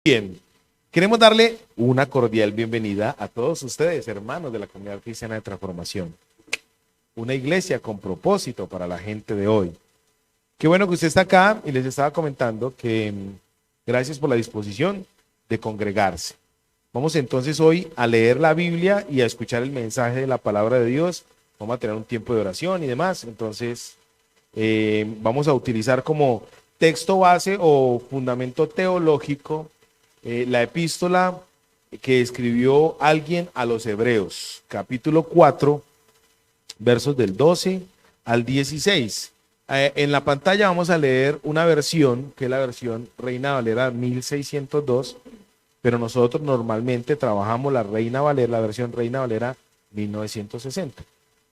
Bien, queremos darle una cordial bienvenida a todos ustedes, hermanos de la Comunidad Cristiana de Transformación. Una iglesia con propósito para la gente de hoy. Qué bueno que usted está acá y les estaba comentando que gracias por la disposición de congregarse. Vamos entonces hoy a leer la Biblia y a escuchar el mensaje de la palabra de Dios. Vamos a tener un tiempo de oración y demás. Entonces vamos a utilizar como texto base o fundamento teológico la epístola que escribió alguien a los Hebreos, capítulo 4, versos del 12 al 16. En la pantalla vamos a leer una versión, que es la versión Reina Valera 1602, pero nosotros normalmente trabajamos la versión Reina Valera 1960.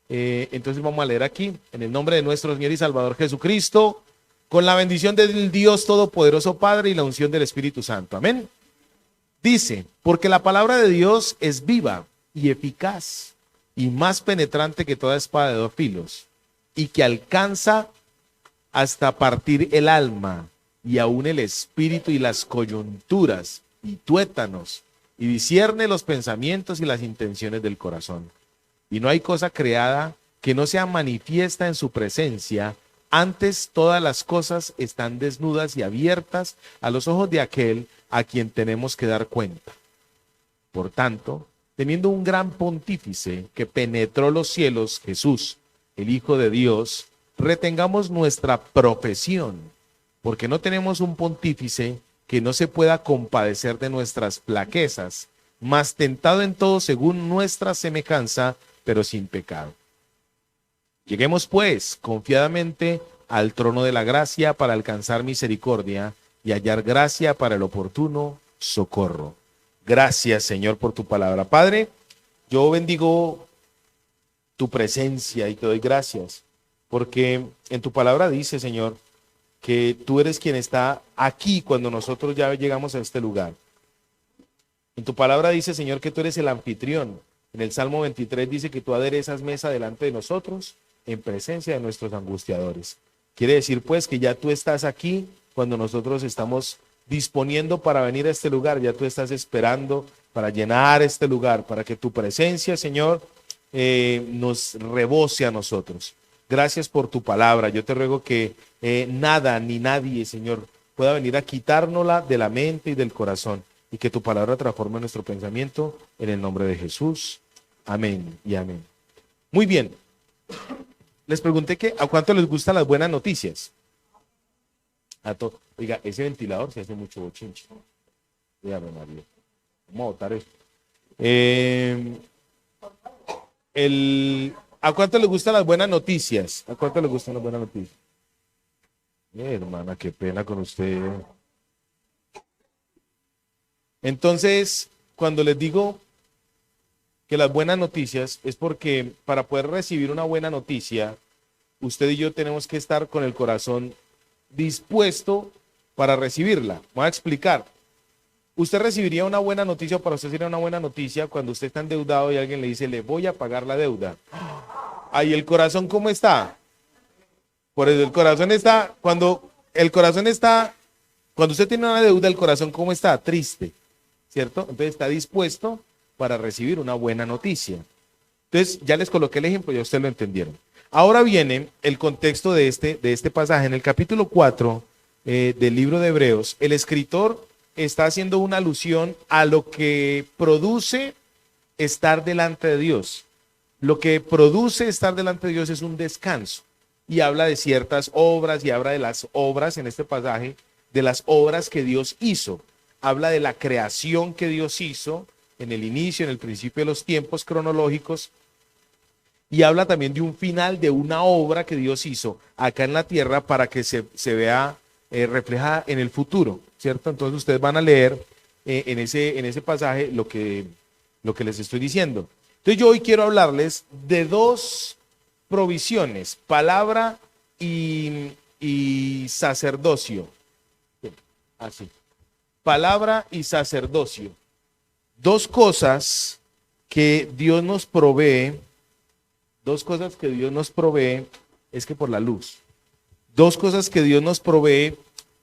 Entonces vamos a leer aquí, en el nombre de nuestro Señor y Salvador Jesucristo, con la bendición del Dios Todopoderoso Padre y la unción del Espíritu Santo. Amén. Dice, porque la palabra de Dios es viva y eficaz y más penetrante que toda espada de dos filos, y que alcanza hasta partir el alma y aún el espíritu y las coyunturas y tuétanos, y discierne los pensamientos y las intenciones del corazón. Y no hay cosa creada que no sea manifiesta en su presencia. Antes todas las cosas están desnudas y abiertas a los ojos de aquel a quien tenemos que dar cuenta. Por tanto, teniendo un gran pontífice que penetró los cielos, Jesús, el Hijo de Dios, retengamos nuestra profesión, porque no tenemos un pontífice que no se pueda compadecer de nuestras flaquezas, mas tentado en todo según nuestra semejanza, pero sin pecado. Lleguemos pues confiadamente al trono de la gracia para alcanzar misericordia y hallar gracia para el oportuno socorro. Gracias, Señor, por tu palabra. Padre, yo bendigo tu presencia y te doy gracias, porque en tu palabra dice, Señor, que tú eres quien está aquí cuando nosotros ya llegamos a este lugar. En tu palabra dice, Señor, que tú eres el anfitrión. En el Salmo 23 dice que tú aderezas mesa delante de nosotros en presencia de nuestros angustiadores. Quiere decir, pues, que ya tú estás aquí cuando nosotros estamos disponiendo para venir a este lugar. Ya tú estás esperando para llenar este lugar, para que tu presencia, Señor, nos rebose a nosotros. Gracias por tu palabra. Yo te ruego que nada ni nadie, Señor, pueda venir a quitárnosla de la mente y del corazón, y que tu palabra transforme nuestro pensamiento en el nombre de Jesús. Amén y amén. Muy bien. Les pregunté que a cuánto les gustan las buenas noticias. Oiga, ese ventilador se hace mucho bochinche. Dígame, María. Vamos a botar esto. ¿A cuánto les gustan las buenas noticias? ¿A cuánto les gustan las buenas noticias? Hermana, qué pena con usted. Entonces, cuando les digo que las buenas noticias es porque para poder recibir una buena noticia, usted y yo tenemos que estar con el corazón dispuesto para recibirla. Voy a explicar. Usted recibiría una buena noticia, o para usted sería una buena noticia cuando usted está endeudado y alguien le dice, le voy a pagar la deuda. Ahí el corazón, ¿cómo está? Por eso el corazón está, cuando usted tiene una deuda, el corazón, ¿cómo está? Triste, ¿cierto? Entonces está dispuesto para recibir una buena noticia. Entonces ya les coloqué el ejemplo, ya ustedes lo entendieron. Ahora viene el contexto de este pasaje. En el capítulo 4 del libro de Hebreos, el escritor está haciendo una alusión a lo que produce estar delante de Dios. Lo que produce estar delante de Dios es un descanso. Y habla de ciertas obras y habla de las obras en este pasaje, de las obras que Dios hizo. Habla de la creación que Dios hizo en el inicio, en el principio de los tiempos cronológicos. Y habla también de un final de una obra que Dios hizo acá en la tierra para que se vea reflejada en el futuro, ¿cierto? Entonces ustedes van a leer en ese pasaje lo que les estoy diciendo. Entonces yo hoy quiero hablarles de dos provisiones, palabra y sacerdocio. Así. Palabra y sacerdocio. Dos cosas que Dios nos provee. Dos cosas que Dios nos provee es que por la luz. Dos cosas que Dios nos provee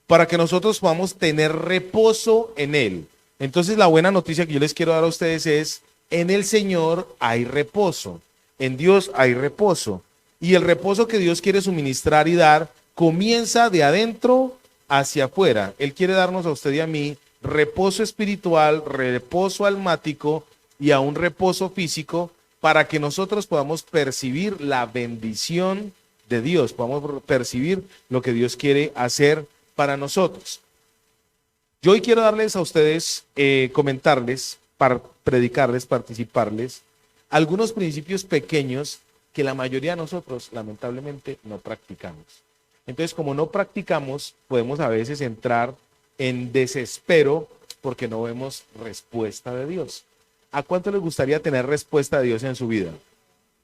para que nosotros podamos tener reposo en Él. Entonces la buena noticia que yo les quiero dar a ustedes es, en el Señor hay reposo, en Dios hay reposo. Y el reposo que Dios quiere suministrar y dar comienza de adentro hacia afuera. Él quiere darnos a usted y a mí reposo espiritual, reposo almático y aún reposo físico para que nosotros podamos percibir la bendición de Dios, podamos percibir lo que Dios quiere hacer para nosotros. Yo hoy quiero darles a ustedes, comentarles, predicarles, participarles, algunos principios pequeños que la mayoría de nosotros lamentablemente no practicamos. Entonces, como no practicamos, podemos a veces entrar en desespero porque no vemos respuesta de Dios. ¿A cuánto les gustaría tener respuesta de Dios en su vida?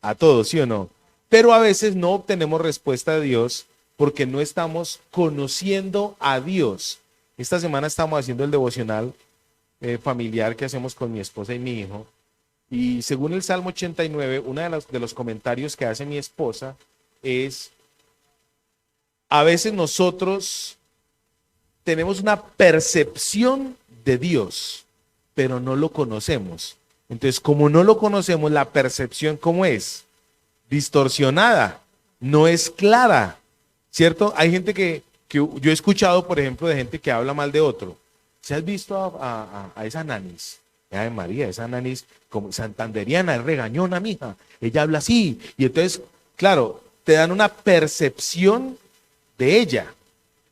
A todos, ¿sí o no? Pero a veces no obtenemos respuesta de Dios porque no estamos conociendo a Dios. Esta semana estamos haciendo el devocional familiar que hacemos con mi esposa y mi hijo. Y según el Salmo 89, uno de los comentarios que hace mi esposa es, a veces nosotros tenemos una percepción de Dios, pero no lo conocemos. Entonces, como no lo conocemos, la percepción, ¿cómo es? Distorsionada, no es clara, ¿cierto? Hay gente que yo he escuchado, por ejemplo, de gente que habla mal de otro. ¿Se has visto a esa nanis? Ave María, esa nanis como santanderiana, es regañona, mija. Ella habla así. Y entonces, claro, te dan una percepción de ella.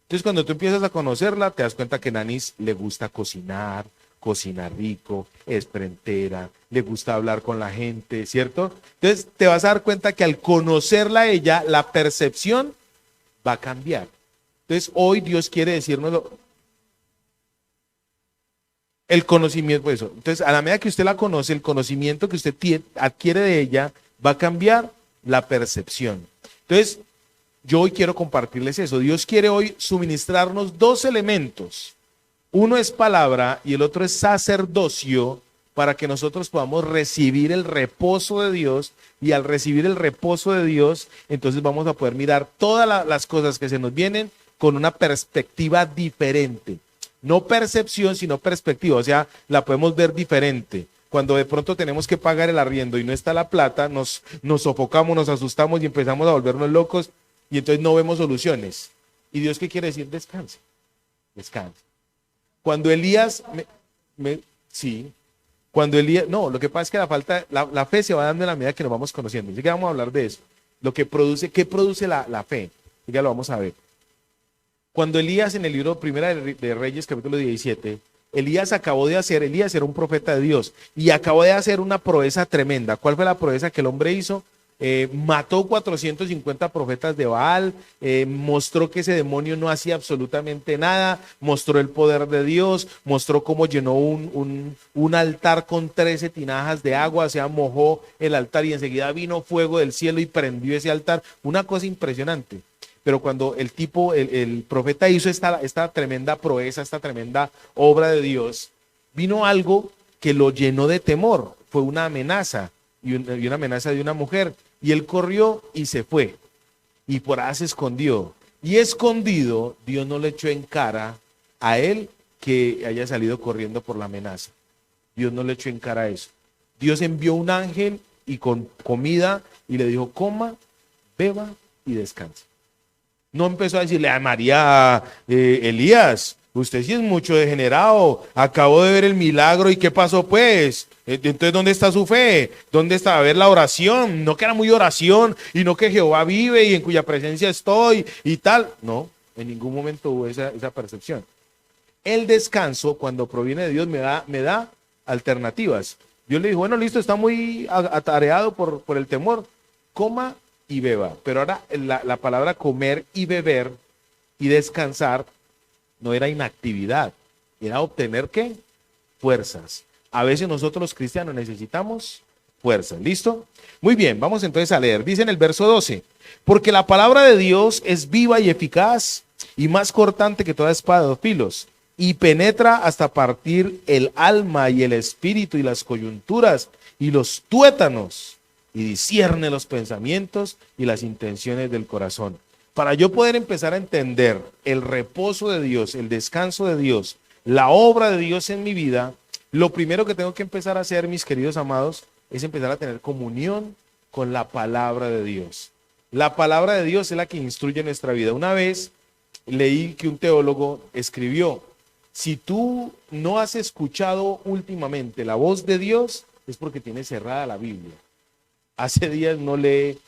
Entonces, cuando tú empiezas a conocerla, te das cuenta que nanis le gusta cocinar, cocina rico, es frentera, le gusta hablar con la gente, ¿cierto? Entonces, te vas a dar cuenta que al conocerla a ella, la percepción va a cambiar. Entonces, hoy Dios quiere decirnos el conocimiento, pues eso. Entonces, a la medida que usted la conoce, el conocimiento que usted adquiere de ella va a cambiar la percepción. Entonces, yo hoy quiero compartirles eso. Dios quiere hoy suministrarnos dos elementos. Uno es palabra y el otro es sacerdocio para que nosotros podamos recibir el reposo de Dios, y al recibir el reposo de Dios, entonces vamos a poder mirar todas las cosas que se nos vienen con una perspectiva diferente. No percepción, sino perspectiva, o sea, la podemos ver diferente. Cuando de pronto tenemos que pagar el arriendo y no está la plata, nos sofocamos, nos asustamos y empezamos a volvernos locos y entonces no vemos soluciones. ¿Y Dios qué quiere decir? Descanse, descanse. Cuando Elías, sí, cuando Elías, no, lo que pasa es que la fe se va dando en la medida que nos vamos conociendo. Así que vamos a hablar de eso. Lo que produce, ¿qué produce la fe? Ya lo vamos a ver. Cuando Elías, en el libro Primera de Reyes, capítulo 17, Elías era un profeta de Dios y acabó de hacer una proeza tremenda. ¿Cuál fue la proeza que el hombre hizo? Mató 450 profetas de Baal, mostró que ese demonio no hacía absolutamente nada, mostró el poder de Dios, mostró cómo llenó un altar con 13 tinajas de agua, o sea, mojó el altar y enseguida vino fuego del cielo y prendió ese altar. Una cosa impresionante. Pero cuando el profeta hizo esta tremenda proeza, esta tremenda obra de Dios, vino algo que lo llenó de temor. Fue una amenaza, y una amenaza de una mujer. Y él corrió y se fue. Y por ahí se escondió. Y escondido, Dios no le echó en cara a él que haya salido corriendo por la amenaza. Dios no le echó en cara eso. Dios envió un ángel y con comida y le dijo, coma, beba y descanse. No empezó a decirle a María, Elías, usted sí es mucho degenerado, acabo de ver el milagro y ¿qué pasó pues? Entonces, ¿dónde está su fe? ¿Dónde está? A ver la oración, no que era muy oración y no que Jehová vive y en cuya presencia estoy y tal. No, en ningún momento hubo esa percepción. El descanso, cuando proviene de Dios, me da alternativas. Dios le dijo, bueno, listo, está muy atareado por el temor, coma y beba. Pero ahora la palabra comer y beber y descansar no era inactividad, era obtener ¿qué? Fuerzas. A veces nosotros los cristianos necesitamos fuerzas. ¿Listo? Muy bien, vamos entonces a leer. Dice en el verso 12, porque la palabra de Dios es viva y eficaz y más cortante que toda espada de dos filos y penetra hasta partir el alma y el espíritu y las coyunturas y los tuétanos y discierne los pensamientos y las intenciones del corazón. Para yo poder empezar a entender el reposo de Dios, el descanso de Dios, la obra de Dios en mi vida, lo primero que tengo que empezar a hacer, mis queridos amados, es empezar a tener comunión con la palabra de Dios. La palabra de Dios es la que instruye nuestra vida. Una vez leí que un teólogo escribió: si tú no has escuchado últimamente la voz de Dios, es porque tienes cerrada la Biblia. Hace días no lee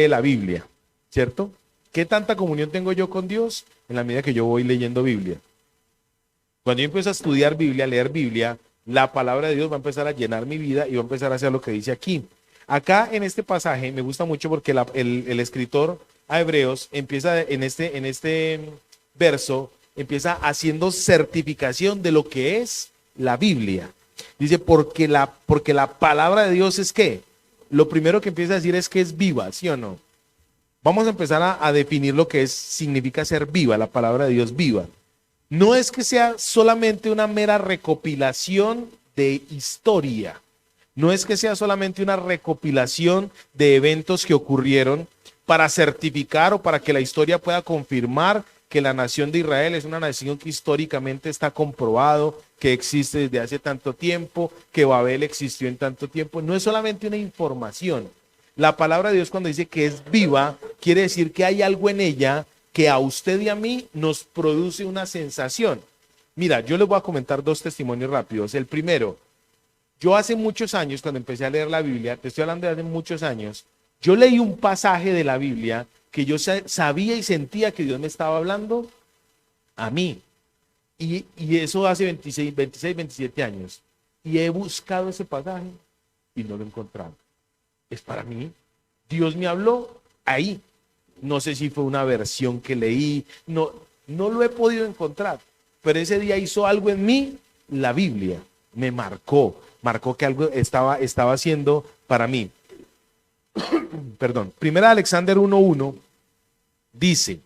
la Biblia, ¿cierto? ¿Qué tanta comunión tengo yo con Dios? En la medida que yo voy leyendo Biblia. Cuando yo empiezo a estudiar Biblia, a leer Biblia, la palabra de Dios va a empezar a llenar mi vida y va a empezar a hacer lo que dice aquí. Acá en este pasaje me gusta mucho porque el escritor a Hebreos empieza en este verso, empieza haciendo certificación de lo que es la Biblia. Dice, porque la palabra de Dios es ¿qué? Lo primero que empieza a decir es que es viva, ¿sí o no? Vamos a empezar a definir lo que significa ser viva, la palabra de Dios viva. No es que sea solamente una mera recopilación de historia. No es que sea solamente una recopilación de eventos que ocurrieron para certificar o para que la historia pueda confirmar que la nación de Israel es una nación que históricamente está comprobado, que existe desde hace tanto tiempo, que Babel existió en tanto tiempo. No es solamente una información. La palabra de Dios, cuando dice que es viva, quiere decir que hay algo en ella que a usted y a mí nos produce una sensación. Mira, yo les voy a comentar dos testimonios rápidos. El primero, yo hace muchos años, cuando empecé a leer la Biblia, te estoy hablando de hace muchos años, yo leí un pasaje de la Biblia que yo sabía y sentía que Dios me estaba hablando a mí. Y eso hace 26, 27 años. Y he buscado ese pasaje y no lo he encontrado. Es para mí. Dios me habló ahí. No sé si fue una versión que leí, no lo he podido encontrar. Pero ese día hizo algo en mí, la Biblia. Me marcó que algo estaba haciendo para mí. Perdón. Primera de Alexander 1:1 dice: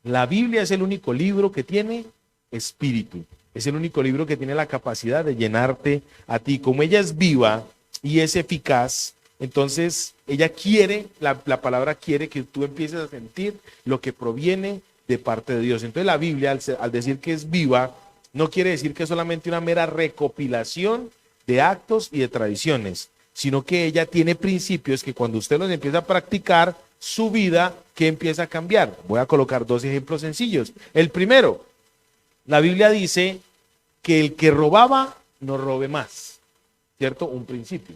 la Biblia es el único libro que tiene espíritu. Es el único libro que tiene la capacidad de llenarte a ti. Como ella es viva y es eficaz, entonces ella quiere, la palabra quiere que tú empieces a sentir lo que proviene de parte de Dios. Entonces la Biblia, al decir que es viva, no quiere decir que es solamente una mera recopilación de actos y de tradiciones, sino que ella tiene principios que cuando usted los empieza a practicar, su vida que empieza a cambiar. Voy a colocar dos ejemplos sencillos. El primero, la Biblia dice que el que robaba no robe más, ¿cierto? Un principio.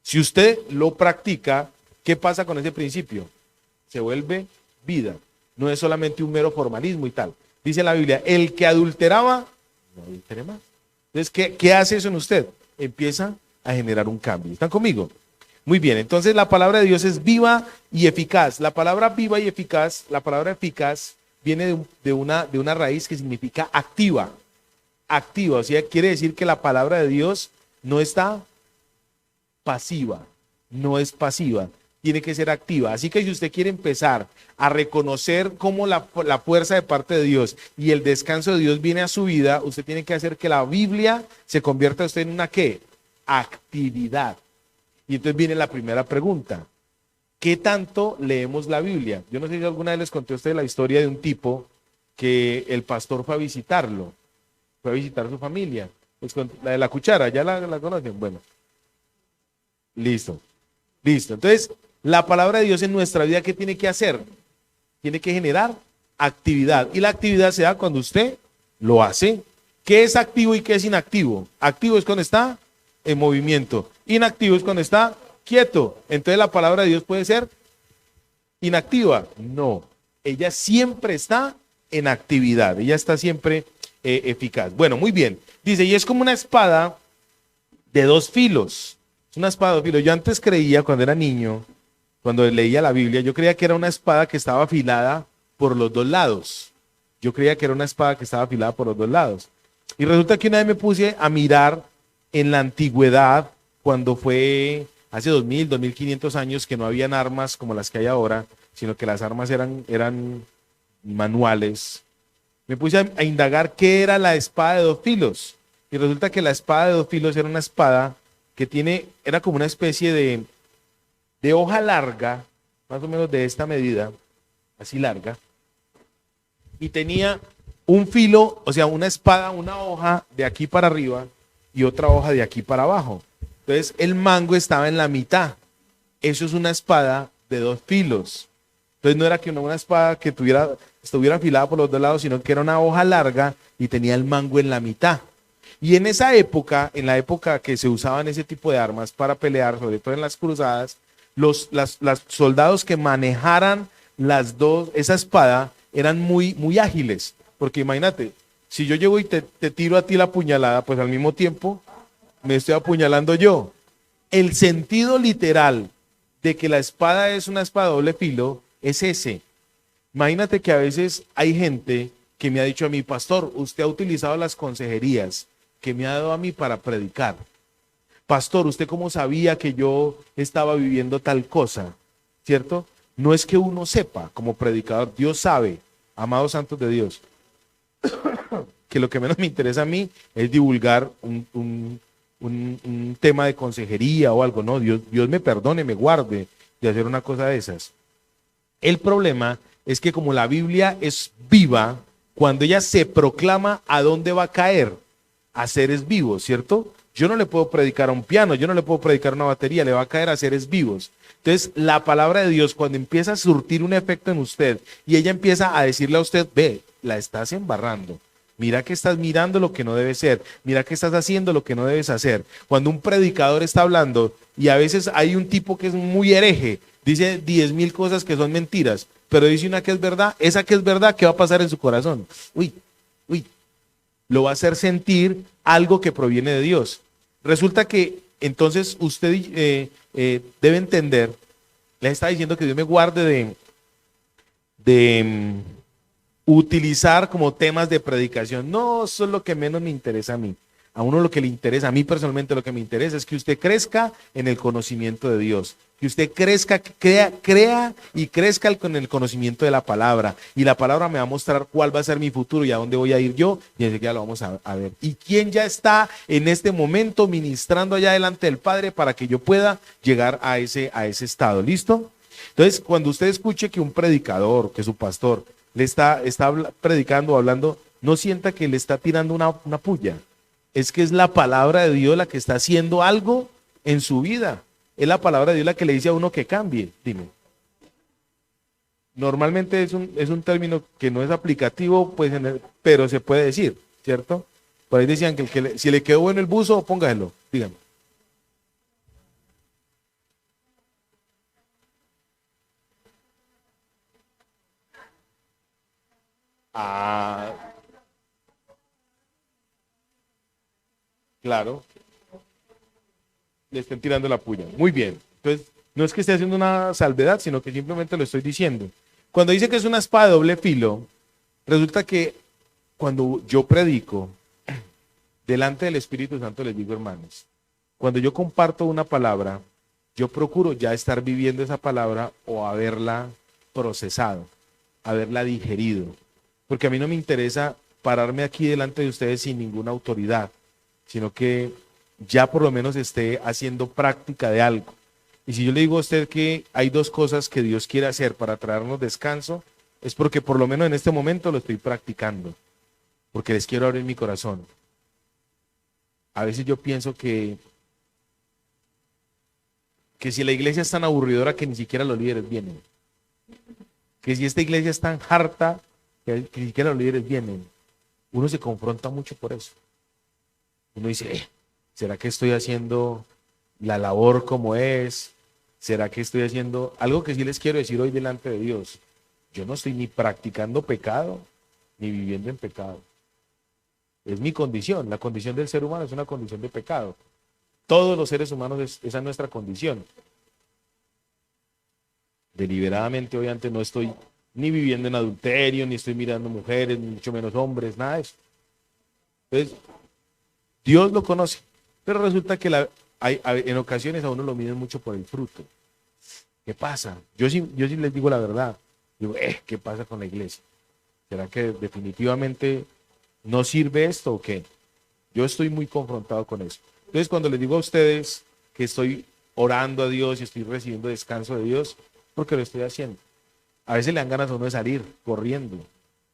Si usted lo practica, ¿qué pasa con ese principio? Se vuelve vida. No es solamente un mero formalismo y tal. Dice la Biblia, el que adulteraba, no adultere más. Entonces, ¿qué hace eso en usted? Empieza a generar un cambio. ¿Están conmigo? Muy bien, entonces la palabra de Dios es viva y eficaz. La palabra viva y eficaz, la palabra eficaz viene de una raíz que significa activa. Activa, o sea, quiere decir que la palabra de Dios no está pasiva, no es pasiva, tiene que ser activa. Así que si usted quiere empezar a reconocer cómo la fuerza de parte de Dios y el descanso de Dios viene a su vida, usted tiene que hacer que la Biblia se convierta usted en una ¿qué? Actividad. Y entonces viene la primera pregunta: ¿qué tanto leemos la Biblia? Yo no sé si alguna vez les conté a ustedes la historia de un tipo que el pastor fue a visitarlo, fue a visitar a su familia. La de la cuchara, ¿ya la conocen? Bueno, listo. Entonces, la palabra de Dios en nuestra vida, ¿qué tiene que hacer? Tiene que generar actividad. Y la actividad se da cuando usted lo hace. ¿Qué es activo y qué es inactivo? Activo es cuando está en movimiento. Inactivo es cuando está quieto. Entonces la palabra de Dios puede ser inactiva. No, ella siempre está en actividad. Ella está siempre eficaz. Bueno, muy bien. Dice, y es como una espada de dos filos. Es una espada de dos filos. Yo antes creía, cuando era niño, cuando leía la Biblia, yo creía que era una espada que estaba afilada por los dos lados. Yo creía que era una espada que estaba afilada por los dos lados. Y resulta que una vez me puse a mirar en la antigüedad, cuando fue hace 2000, 2500 años, que no habían armas como las que hay ahora, sino que las armas eran manuales. Me puse a indagar qué era la espada de dos filos. Y resulta que la espada de dos filos era una espada que era como una especie de hoja larga más o menos de esta medida, así larga, y tenía un filo, o sea, una espada, una hoja de aquí para arriba y otra hoja de aquí para abajo. Entonces el mango estaba en la mitad. Eso es una espada de 2 filos. Entonces no era que una espada que estuviera afilada por los 2 lados, sino que era una hoja larga y tenía el mango en la mitad. Y en esa época, en la época que se usaban ese tipo de armas para pelear, sobre todo en las cruzadas, los soldados que manejaran esa espada eran muy ágiles. Porque imagínate, si yo llego y te tiro a ti la puñalada, pues al mismo tiempo me estoy apuñalando yo. El sentido literal de que la espada es una espada de doble filo es ese. Imagínate que a veces hay gente que me ha dicho a mí, pastor, usted ha utilizado las consejerías que me ha dado a mí para predicar. Pastor, ¿usted cómo sabía que yo estaba viviendo tal cosa? ¿Cierto? No es que uno sepa como predicador, Dios sabe, amados santos de Dios, que lo que menos me interesa a mí es divulgar un tema de consejería o algo. No, Dios me perdone, me guarde de hacer una cosa de esas. El problema es que como la Biblia es viva, cuando ella se proclama, ¿a dónde va a caer? A seres vivos, ¿cierto? Yo no le puedo predicar a un piano, yo no le puedo predicar a una batería, le va a caer a seres vivos. Entonces, la palabra de Dios, cuando empieza a surtir un efecto en usted y ella empieza a decirle a usted, ve, la estás embarrando. Mira que estás mirando lo que no debe ser. Mira que estás haciendo lo que no debes hacer. Cuando un predicador está hablando y a veces hay un tipo que es muy hereje, dice 10,000 cosas que son mentiras, pero dice una que es verdad, esa que es verdad, ¿qué va a pasar en su corazón? Uy, lo va a hacer sentir algo que proviene de Dios. Resulta que entonces usted debe entender, le está diciendo que Dios me guarde de utilizar como temas de predicación. No, eso es lo que menos me interesa a mí. A uno lo que le interesa, a mí personalmente lo que me interesa es que usted crezca en el conocimiento de Dios, que usted crezca, crea y crezca con el conocimiento de la palabra. Y la palabra me va a mostrar cuál va a ser mi futuro y a dónde voy a ir yo, y enseguida lo vamos a ver. Y quién ya está en este momento ministrando allá delante del Padre para que yo pueda llegar a ese estado. ¿Listo? Entonces, cuando usted escuche que un predicador, que su pastor, le está predicando o hablando, no sienta que le está tirando una puya. Es que es la palabra de Dios la que está haciendo algo en su vida. Es la palabra de Dios la que le dice a uno que cambie. Dime. Normalmente es un término que no es aplicativo, pues, pero se puede decir, ¿cierto? Por ahí decían que si le quedó bueno el buzo, póngaselo, dígame. Ah, claro, le estén tirando la puya. Muy bien. Entonces, no es que esté haciendo una salvedad, sino que simplemente lo estoy diciendo. Cuando dice que es una espada de doble filo, resulta que cuando yo predico delante del Espíritu Santo, les digo, hermanos, cuando yo comparto una palabra, yo procuro ya estar viviendo esa palabra o haberla procesado, haberla digerido. Porque a mí no me interesa pararme aquí delante de ustedes sin ninguna autoridad, sino que ya por lo menos esté haciendo práctica de algo. Y si yo le digo a usted que hay 2 cosas que Dios quiere hacer para traernos descanso, es porque por lo menos en este momento lo estoy practicando, porque les quiero abrir mi corazón. A veces yo pienso que si la iglesia es tan aburridora que ni siquiera los líderes vienen, que si esta iglesia es tan harta que ni siquiera los líderes vienen, uno se confronta mucho por eso. Uno dice, ¿será que estoy haciendo la labor como es? ¿Será que estoy haciendo algo que sí les quiero decir hoy delante de Dios? Yo no estoy ni practicando pecado, ni viviendo en pecado. Es mi condición. La condición del ser humano es una condición de pecado. Todos los seres humanos, esa es nuestra condición. Deliberadamente, obviamente, no estoy ni viviendo en adulterio, ni estoy mirando mujeres, ni mucho menos hombres, nada de eso. Entonces, Dios lo conoce, pero resulta que en ocasiones a uno lo miden mucho por el fruto. ¿Qué pasa? Yo sí les digo la verdad. Digo, ¿qué pasa con la iglesia? ¿Será que definitivamente no sirve esto o qué? Yo estoy muy confrontado con eso. Entonces, cuando les digo a ustedes que estoy orando a Dios y estoy recibiendo descanso de Dios, porque lo estoy haciendo. A veces le dan ganas a uno de salir corriendo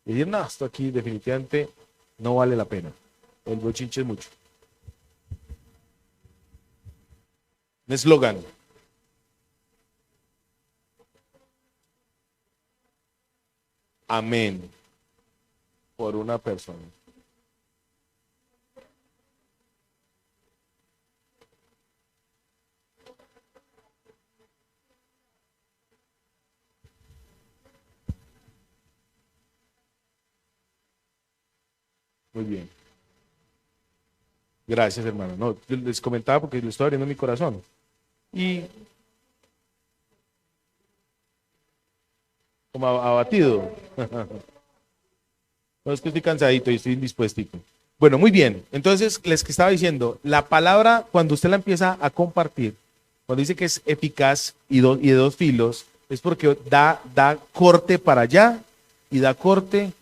y decir, no, esto aquí definitivamente no vale la pena. El bochinche es mucho. Un eslogan. Amén. Por una persona. Muy bien. Gracias, hermano. No, yo les comentaba porque lo estoy abriendo en mi corazón. Y como abatido. No, es que estoy cansadito y estoy indispuesto. Bueno, muy bien. Entonces, les que estaba diciendo, la palabra, cuando usted la empieza a compartir, cuando dice que es eficaz y de dos filos, es porque da corte para allá y da corte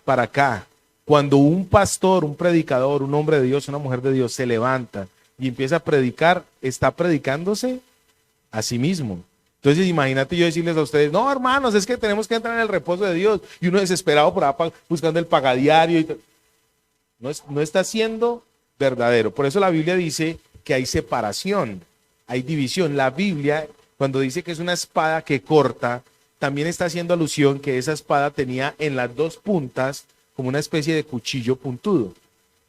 para acá. Cuando un pastor, un predicador, un hombre de Dios, una mujer de Dios se levanta y empieza a predicar, está predicándose a sí mismo. Entonces imagínate yo decirles a ustedes, no hermanos, es que tenemos que entrar en el reposo de Dios, y uno desesperado por ahí buscando el pagadiario, no está siendo verdadero. Por eso la Biblia dice que hay separación, hay división. La Biblia, cuando dice que es una espada que corta, también está haciendo alusión que esa espada tenía en las dos puntas como una especie de cuchillo puntudo.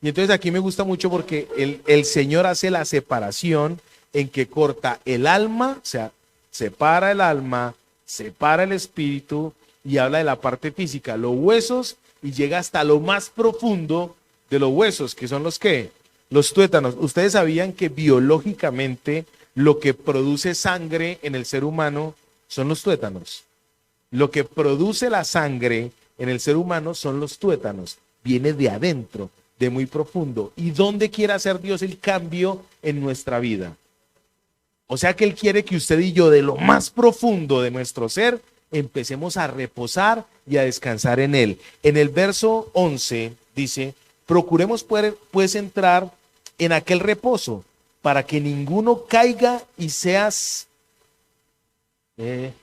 Y entonces aquí me gusta mucho porque el Señor hace la separación en que corta el alma, o sea, separa el alma, separa el espíritu y habla de la parte física, los huesos, y llega hasta lo más profundo de los huesos, que son los que, los tuétanos. Ustedes sabían que biológicamente lo que produce sangre en el ser humano son los tuétanos. Lo que produce la sangre en el ser humano son los tuétanos. Viene de adentro, de muy profundo. ¿Y dónde quiere hacer Dios el cambio en nuestra vida? O sea que Él quiere que usted y yo, de lo más profundo de nuestro ser, empecemos a reposar y a descansar en Él. En el verso 11 dice, procuremos pues entrar en aquel reposo para que ninguno caiga y seas en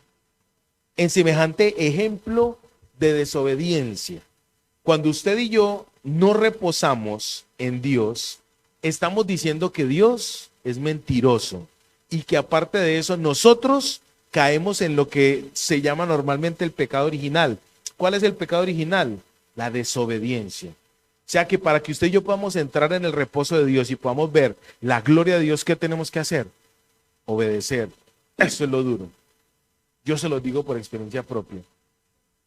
semejante ejemplo de desobediencia. Cuando usted y yo no reposamos en Dios, estamos diciendo que Dios es mentiroso y que aparte de eso nosotros caemos en lo que se llama normalmente el pecado original. ¿Cuál es el pecado original? La desobediencia. O sea que para que usted y yo podamos entrar en el reposo de Dios y podamos ver la gloria de Dios, ¿qué tenemos que hacer? Obedecer. Eso es lo duro. Yo se lo digo por experiencia propia.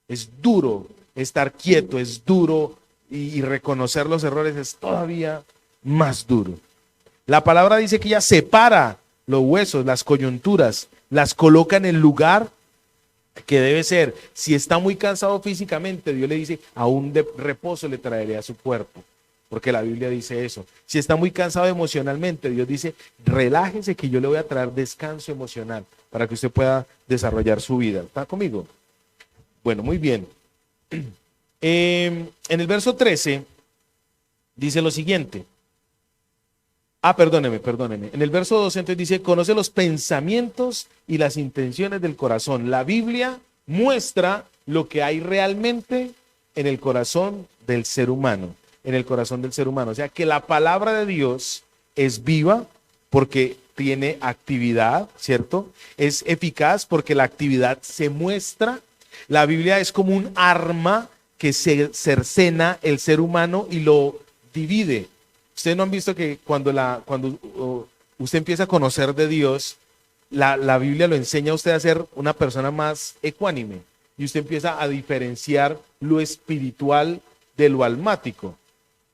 Es duro estar quieto, es duro y reconocer los errores es todavía más duro. La palabra dice que ella separa los huesos, las coyunturas, las coloca en el lugar que debe ser. Si está muy cansado físicamente, Dios le dice, aún de reposo le traeré a su cuerpo, porque la Biblia dice eso. Si está muy cansado emocionalmente, Dios dice, relájese que yo le voy a traer descanso emocional para que usted pueda desarrollar su vida. ¿Está conmigo? Bueno, muy bien. En el verso 13 dice lo siguiente. Perdóneme. En el verso 12 entonces dice, conoce los pensamientos y las intenciones del corazón. La Biblia muestra lo que hay realmente en el corazón del ser humano. En el corazón del ser humano. O sea que la palabra de Dios es viva porque tiene actividad, ¿cierto? Es eficaz porque la actividad se muestra. La Biblia es como un arma que se cercena el ser humano y lo divide. Ustedes no han visto que cuando usted empieza a conocer de Dios, la Biblia lo enseña a usted a ser una persona más ecuánime y usted empieza a diferenciar lo espiritual de lo almático.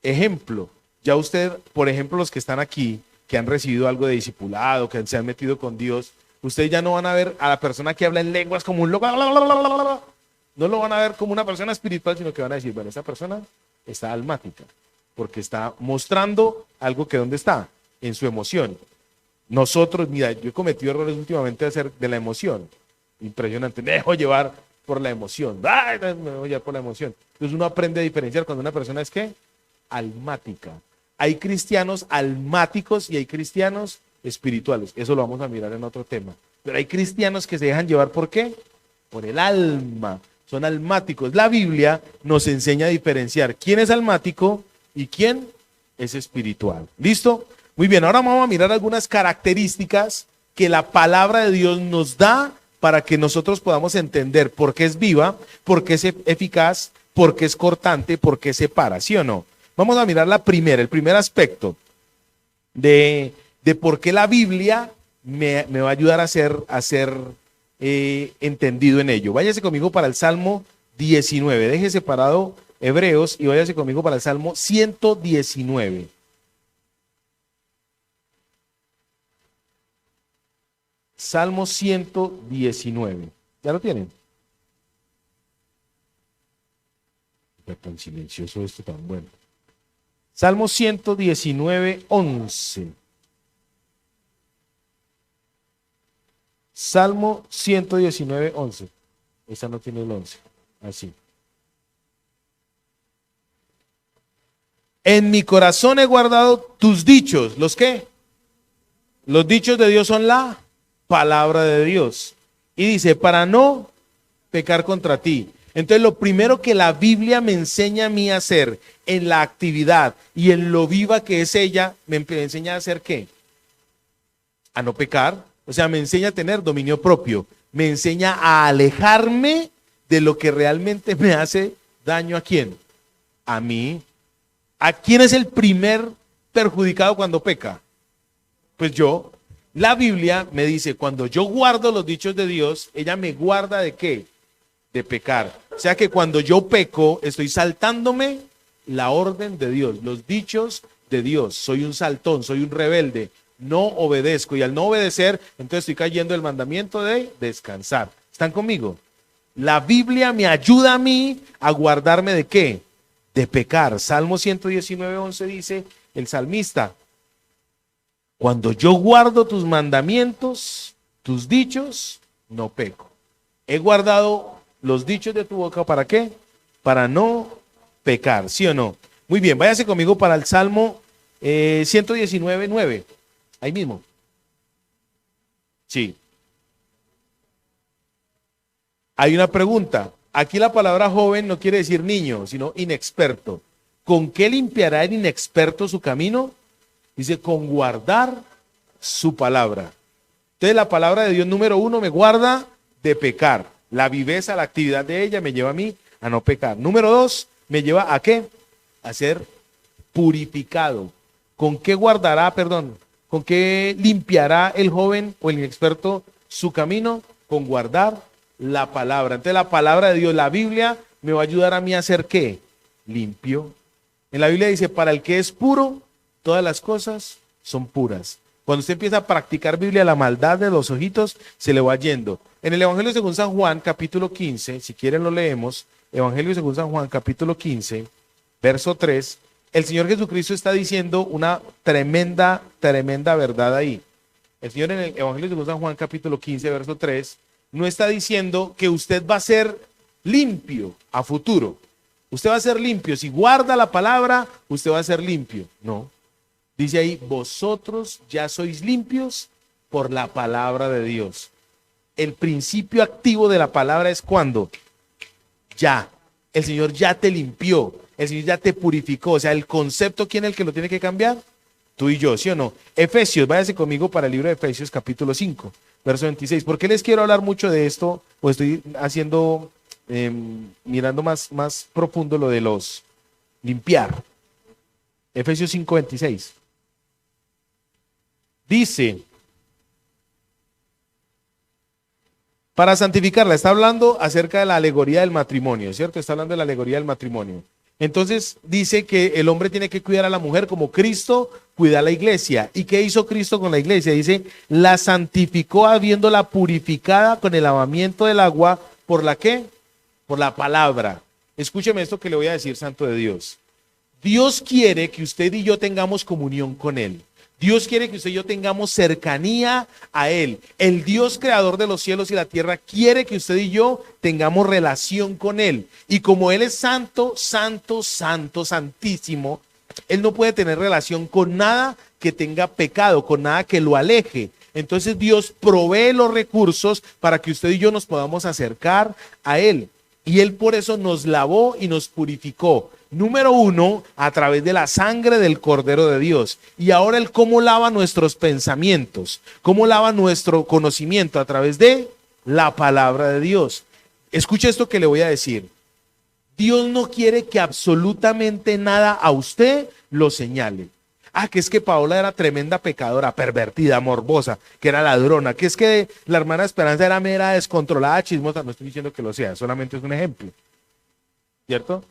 Ejemplo, ya usted, por ejemplo, los que están aquí, que han recibido algo de discipulado, que se han metido con Dios, ustedes ya no van a ver a la persona que habla en lenguas como un loco, no lo van a ver como una persona espiritual, sino que van a decir, bueno, esa persona está almática, porque está mostrando algo que ¿dónde está? En su emoción. Nosotros, mira, yo he cometido errores últimamente de hacer de la emoción. Impresionante, me dejo llevar por la emoción. ¡Ay! Me dejo llevar por la emoción. Entonces uno aprende a diferenciar cuando una persona es ¿qué? Almática. Hay cristianos almáticos y hay cristianos espirituales. Eso lo vamos a mirar en otro tema. Pero hay cristianos que se dejan llevar, ¿por qué? Por el alma. Son almáticos. La Biblia nos enseña a diferenciar quién es almático y quién es espiritual. ¿Listo? Muy bien, ahora vamos a mirar algunas características que la palabra de Dios nos da para que nosotros podamos entender por qué es viva, por qué es eficaz, por qué es cortante, por qué separa, ¿sí o no? Vamos a mirar el primer aspecto de por qué la Biblia me va a ayudar a ser entendido en ello. Váyase conmigo para el Salmo 19, deje separado Hebreos y váyase conmigo para el Salmo 119. Salmo 119. ¿Ya lo tienen? Está tan silencioso esto, tan bueno. Salmo 119, 11. Salmo 119, 11. Esa no tiene el 11. Así. En mi corazón he guardado tus dichos. ¿Los qué? Los dichos de Dios son la palabra de Dios. Y dice, para no pecar contra ti. Entonces lo primero que la Biblia me enseña a mí a hacer en la actividad y en lo viva que es ella, me enseña a hacer ¿qué? A no pecar. O sea, me enseña a tener dominio propio. Me enseña a alejarme de lo que realmente me hace daño. ¿A quién? A mí. ¿A quién es el primer perjudicado cuando peca? Pues yo. La Biblia me dice, cuando yo guardo los dichos de Dios, ella me guarda ¿de qué? De pecar. O sea que cuando yo peco, estoy saltándome la orden de Dios, los dichos de Dios. Soy un saltón, soy un rebelde, no obedezco. Y al no obedecer, entonces estoy cayendo el mandamiento de descansar. ¿Están conmigo? La Biblia me ayuda a mí a guardarme ¿de qué? De pecar. Salmo 119, 11 dice el salmista, cuando yo guardo tus mandamientos, tus dichos, no peco. He guardado los dichos de tu boca, ¿para qué? Para no pecar, ¿sí o no? Muy bien, váyase conmigo para el Salmo 119, 9. Ahí mismo. Sí. Hay una pregunta. Aquí la palabra joven no quiere decir niño, sino inexperto. ¿Con qué limpiará el inexperto su camino? Dice, con guardar su palabra. Entonces la palabra de Dios, número uno, me guarda de pecar. La viveza, la actividad de ella me lleva a mí a no pecar. Número dos, me lleva a ¿qué? A ser purificado. ¿Con qué guardará, con qué limpiará el joven o el inexperto su camino? Con guardar la palabra. Entonces la palabra de Dios, la Biblia, me va a ayudar a mí a ser ¿qué? Limpio. En la Biblia dice, para el que es puro, todas las cosas son puras. Cuando usted empieza a practicar Biblia, la maldad de los ojitos se le va yendo. En el Evangelio según San Juan, capítulo 15, si quieren lo leemos, Evangelio según San Juan, capítulo 15, verso 3, el Señor Jesucristo está diciendo una tremenda verdad ahí. El Señor en el Evangelio según San Juan, capítulo 15, verso 3, no está diciendo que usted va a ser limpio a futuro. Usted va a ser limpio. Si guarda la palabra, usted va a ser limpio. No. Dice ahí, vosotros ya sois limpios por la palabra de Dios. El principio activo de la palabra es cuando ya. El Señor ya te limpió. El Señor ya te purificó. O sea, el concepto, ¿quién es el que lo tiene que cambiar? Tú y yo, ¿sí o no? Efesios, váyase conmigo para el libro de Efesios, capítulo 5, verso 26. ¿Por qué les quiero hablar mucho de esto? Pues estoy haciendo... mirando más profundo lo de los limpiar. Efesios 5:26 dice, para santificarla, está hablando acerca de la alegoría del matrimonio, ¿cierto? Está hablando de la alegoría del matrimonio. Entonces dice que el hombre tiene que cuidar a la mujer como Cristo cuida a la iglesia. ¿Y qué hizo Cristo con la iglesia? Dice, la santificó habiéndola purificada con el lavamiento del agua, ¿por la qué? Por la palabra. Escúcheme esto que le voy a decir, santo de Dios. Dios quiere que usted y yo tengamos comunión con Él. Dios quiere que usted y yo tengamos cercanía a Él. El Dios creador de los cielos y la tierra quiere que usted y yo tengamos relación con Él. Y como Él es santo, santo, santo, santísimo, Él no puede tener relación con nada que tenga pecado, con nada que lo aleje. Entonces Dios provee los recursos para que usted y yo nos podamos acercar a Él. Y Él por eso nos lavó y nos purificó. Número uno, a través de la sangre del Cordero de Dios. Y ahora Él cómo lava nuestros pensamientos, cómo lava nuestro conocimiento a través de la palabra de Dios. Escuche esto que le voy a decir. Dios no quiere que absolutamente nada a usted lo señale. Que es que Paola era tremenda pecadora, pervertida, morbosa, que era ladrona, que es que la hermana Esperanza era mera, descontrolada, chismosa. No estoy diciendo que lo sea, solamente es un ejemplo. ¿Cierto?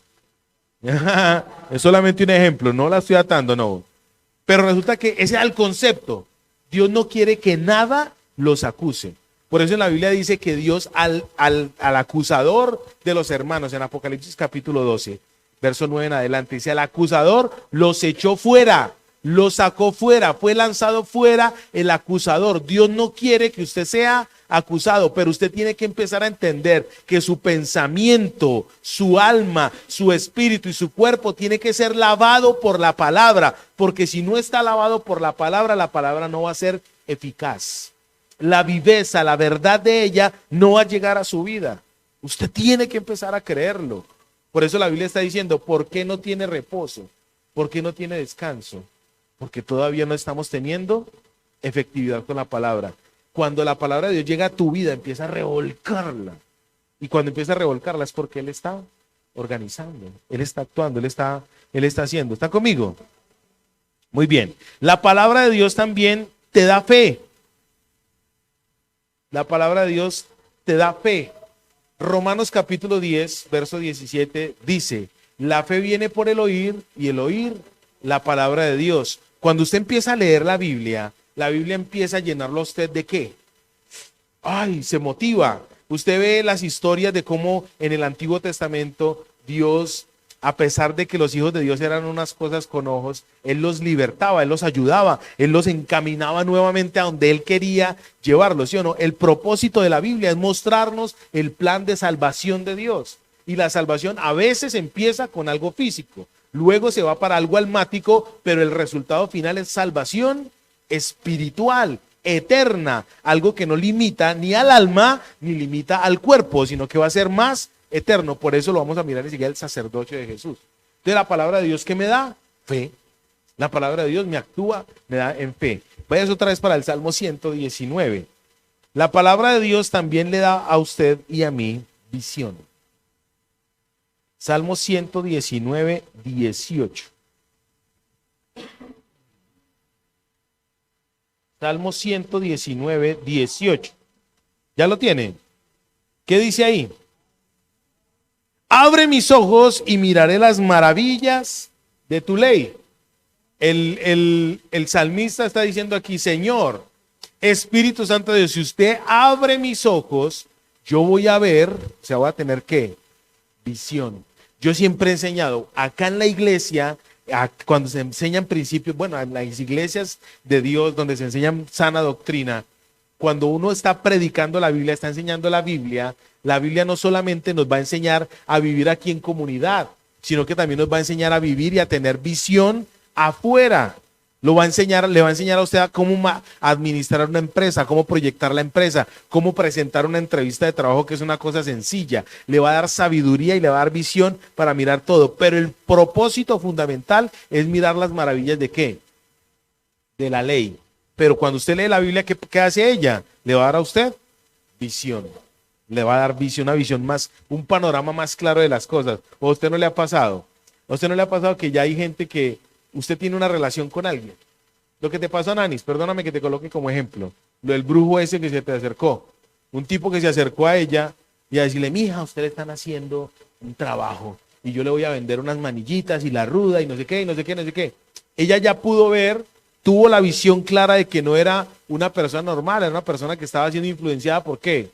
Es solamente un ejemplo, no la estoy atando, no. Pero resulta que ese es el concepto. Dios no quiere que nada los acuse. Por eso en la Biblia dice que Dios al acusador de los hermanos, en Apocalipsis capítulo 12, verso 9 en adelante, dice, al acusador los echó fuera, los sacó fuera, fue lanzado fuera el acusador. Dios no quiere que usted sea acusado, pero usted tiene que empezar a entender que su pensamiento, su alma, su espíritu y su cuerpo tiene que ser lavado por la palabra, porque si no está lavado por la palabra no va a ser eficaz. La viveza, la verdad de ella no va a llegar a su vida. Usted tiene que empezar a creerlo. Por eso la Biblia está diciendo, ¿por qué no tiene reposo? ¿Por qué no tiene descanso? Porque todavía no estamos teniendo efectividad con la palabra. Cuando la palabra de Dios llega a tu vida, empieza a revolcarla. Y cuando empieza a revolcarla es porque Él está organizando, Él está actuando, Él está haciendo. ¿Está conmigo? Muy bien. La palabra de Dios también te da fe. La palabra de Dios te da fe. Romanos capítulo 10, verso 17 dice, la fe viene por el oír y el oír la palabra de Dios. Cuando usted empieza a leer la Biblia empieza a llenarlo a usted de ¿qué? Se motiva. Usted ve las historias de cómo en el Antiguo Testamento Dios, a pesar de que los hijos de Dios eran unas cosas con ojos, Él los libertaba, Él los ayudaba, Él los encaminaba nuevamente a donde Él quería llevarlos, ¿sí o no? El propósito de la Biblia es mostrarnos el plan de salvación de Dios. Y la salvación a veces empieza con algo físico, luego se va para algo almático, pero el resultado final es salvación espiritual, eterna, algo que no limita ni al alma ni limita al cuerpo, sino que va a ser más eterno. Por eso lo vamos a mirar enseguida el sacerdocio de Jesús. Entonces la palabra de Dios, ¿qué me da? Fe. La palabra de Dios me actúa, me da en fe. Vayas otra vez para el Salmo 119. La palabra de Dios también le da a usted y a mí visión. Salmo 119, 18. Salmo 119, 18. ¿Ya lo tiene? ¿Qué dice ahí? Abre mis ojos y miraré las maravillas de tu ley. El salmista está diciendo aquí, Señor, Espíritu Santo de Dios, si usted abre mis ojos, yo voy a ver, o sea, voy a tener ¿qué? Visión. Yo siempre he enseñado, acá en la iglesia, cuando se enseñan principios, bueno, en las iglesias de Dios, donde se enseñan sana doctrina, cuando uno está predicando la Biblia, está enseñando la Biblia no solamente nos va a enseñar a vivir aquí en comunidad, sino que también nos va a enseñar a vivir y a tener visión afuera. Le va a enseñar a usted a cómo administrar una empresa, cómo proyectar la empresa, cómo presentar una entrevista de trabajo, que es una cosa sencilla. Le va a dar sabiduría y le va a dar visión para mirar todo. Pero el propósito fundamental es mirar las maravillas ¿de qué? De la ley. Pero cuando usted lee la Biblia, ¿qué hace ella? Le va a dar a usted visión. Le va a dar visión, una visión más, un panorama más claro de las cosas. ¿O a usted no le ha pasado? ¿A usted no le ha pasado que ya hay gente que usted tiene una relación con alguien? Lo que te pasó a Nanis, perdóname que te coloque como ejemplo, lo del brujo ese que se te acercó, un tipo que se acercó a ella y a decirle, mija, a usted le están haciendo un trabajo y yo le voy a vender unas manillitas y la ruda y no sé qué, y no sé qué, no sé qué. Ella ya pudo ver, tuvo la visión clara de que no era una persona normal, era una persona que estaba siendo influenciada por ¿qué?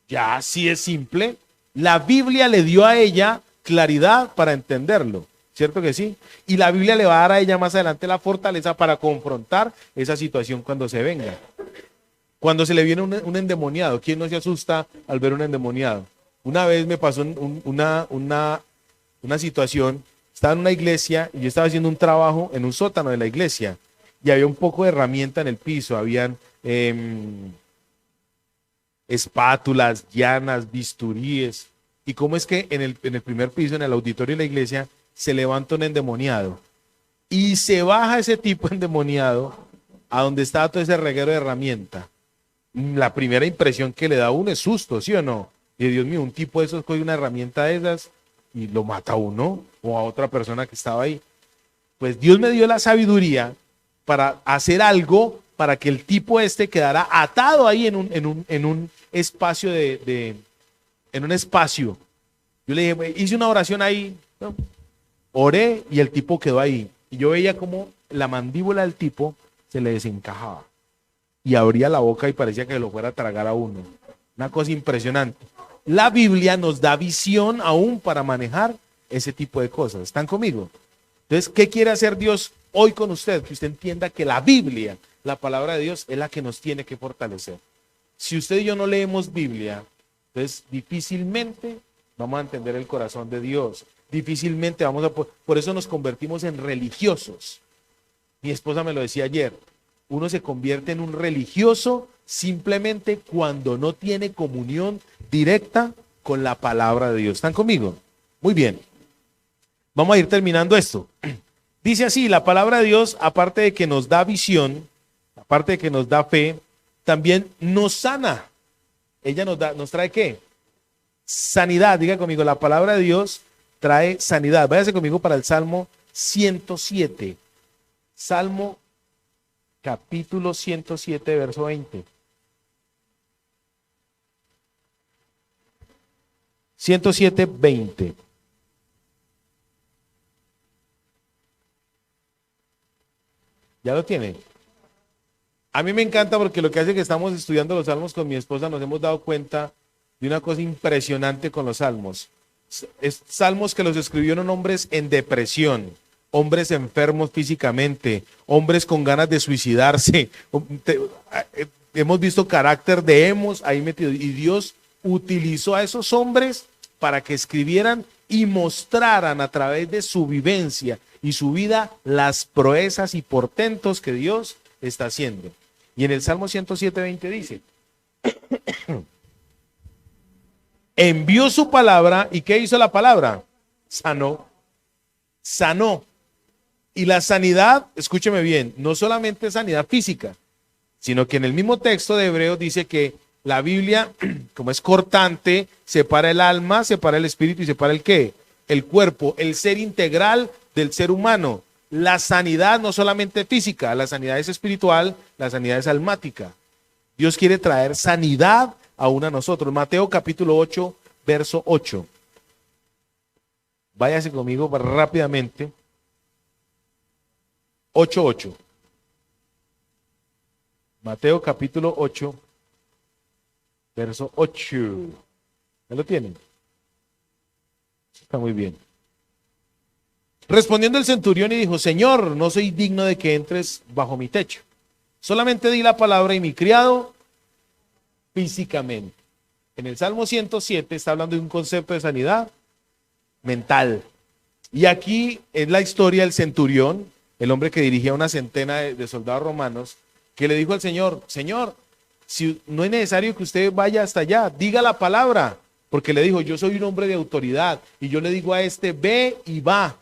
Ya así es simple. La Biblia le dio a ella claridad para entenderlo. ¿Cierto que sí? Y la Biblia le va a dar a ella más adelante la fortaleza para confrontar esa situación cuando se venga. Cuando se le viene un endemoniado, ¿quién no se asusta al ver un endemoniado? Una vez me pasó una situación, estaba en una iglesia y yo estaba haciendo un trabajo en un sótano de la iglesia y había un poco de herramienta en el piso, habían espátulas, llanas, bisturíes. Y cómo es que en el primer piso, en el auditorio de la iglesia, se levanta un endemoniado. Y se baja ese tipo endemoniado a donde estaba todo ese reguero de herramienta. La primera impresión que le da a uno es susto, ¿sí o no? Y Dios mío, un tipo de esos coge una herramienta de esas y lo mata a uno o a otra persona que estaba ahí. Pues Dios me dio la sabiduría para hacer algo para que el tipo este quedara atado ahí en un espacio en un espacio. Yo le dije, hice una oración ahí, ¿no? Oré y el tipo quedó ahí. Y yo veía como la mandíbula del tipo se le desencajaba. Y abría la boca y parecía que lo fuera a tragar a uno. Una cosa impresionante. La Biblia nos da visión aún para manejar ese tipo de cosas. ¿Están conmigo? Entonces, ¿qué quiere hacer Dios hoy con usted? Que usted entienda que la Biblia, la palabra de Dios, es la que nos tiene que fortalecer. Si usted y yo no leemos Biblia, entonces difícilmente vamos a entender el corazón de Dios. Difícilmente vamos a... Por eso nos convertimos en religiosos. Mi esposa me lo decía ayer. Uno se convierte en un religioso simplemente cuando no tiene comunión directa con la palabra de Dios. ¿Están conmigo? Muy bien. Vamos a ir terminando esto. Dice así, la palabra de Dios, aparte de que nos da visión, aparte de que nos da fe, también nos sana. Ella nos trae ¿qué? Sanidad. Diga conmigo, la palabra de Dios trae sanidad. Váyase conmigo para el Salmo 107. Salmo capítulo 107, verso 20. 107, 20. ¿Ya lo tiene? A mí me encanta porque lo que hace que estamos estudiando los salmos con mi esposa nos hemos dado cuenta de una cosa impresionante con los salmos. Salmos que los escribieron hombres en depresión, hombres enfermos físicamente, hombres con ganas de suicidarse. Hemos visto carácter de hemos ahí metido. Y Dios utilizó a esos hombres para que escribieran y mostraran a través de su vivencia y su vida las proezas y portentos que Dios está haciendo. Y en el Salmo 107:20 dice, envió su palabra, ¿y qué hizo la palabra? Sanó. Sanó. Y la sanidad, escúcheme bien, no solamente sanidad física, sino que en el mismo texto de Hebreos dice que la Biblia, como es cortante, separa el alma, separa el espíritu y separa el ¿qué? El cuerpo, el ser integral del ser humano. La sanidad no solamente física, la sanidad es espiritual, la sanidad es almática. Dios quiere traer sanidad aún a nosotros. Mateo capítulo 8, verso 8. Váyase conmigo rápidamente. 8:8. Mateo capítulo 8, verso 8. ¿Ya lo tienen? Está muy bien. Respondiendo el centurión y dijo, Señor, no soy digno de que entres bajo mi techo. Solamente di la palabra y mi criado físicamente. En el Salmo 107 está hablando de un concepto de sanidad mental. Y aquí es la historia del centurión, el hombre que dirigía una centena de soldados romanos, que le dijo al Señor, Señor, si no es necesario que usted vaya hasta allá, diga la palabra, porque le dijo, yo soy un hombre de autoridad, y yo le digo a este, ve y va,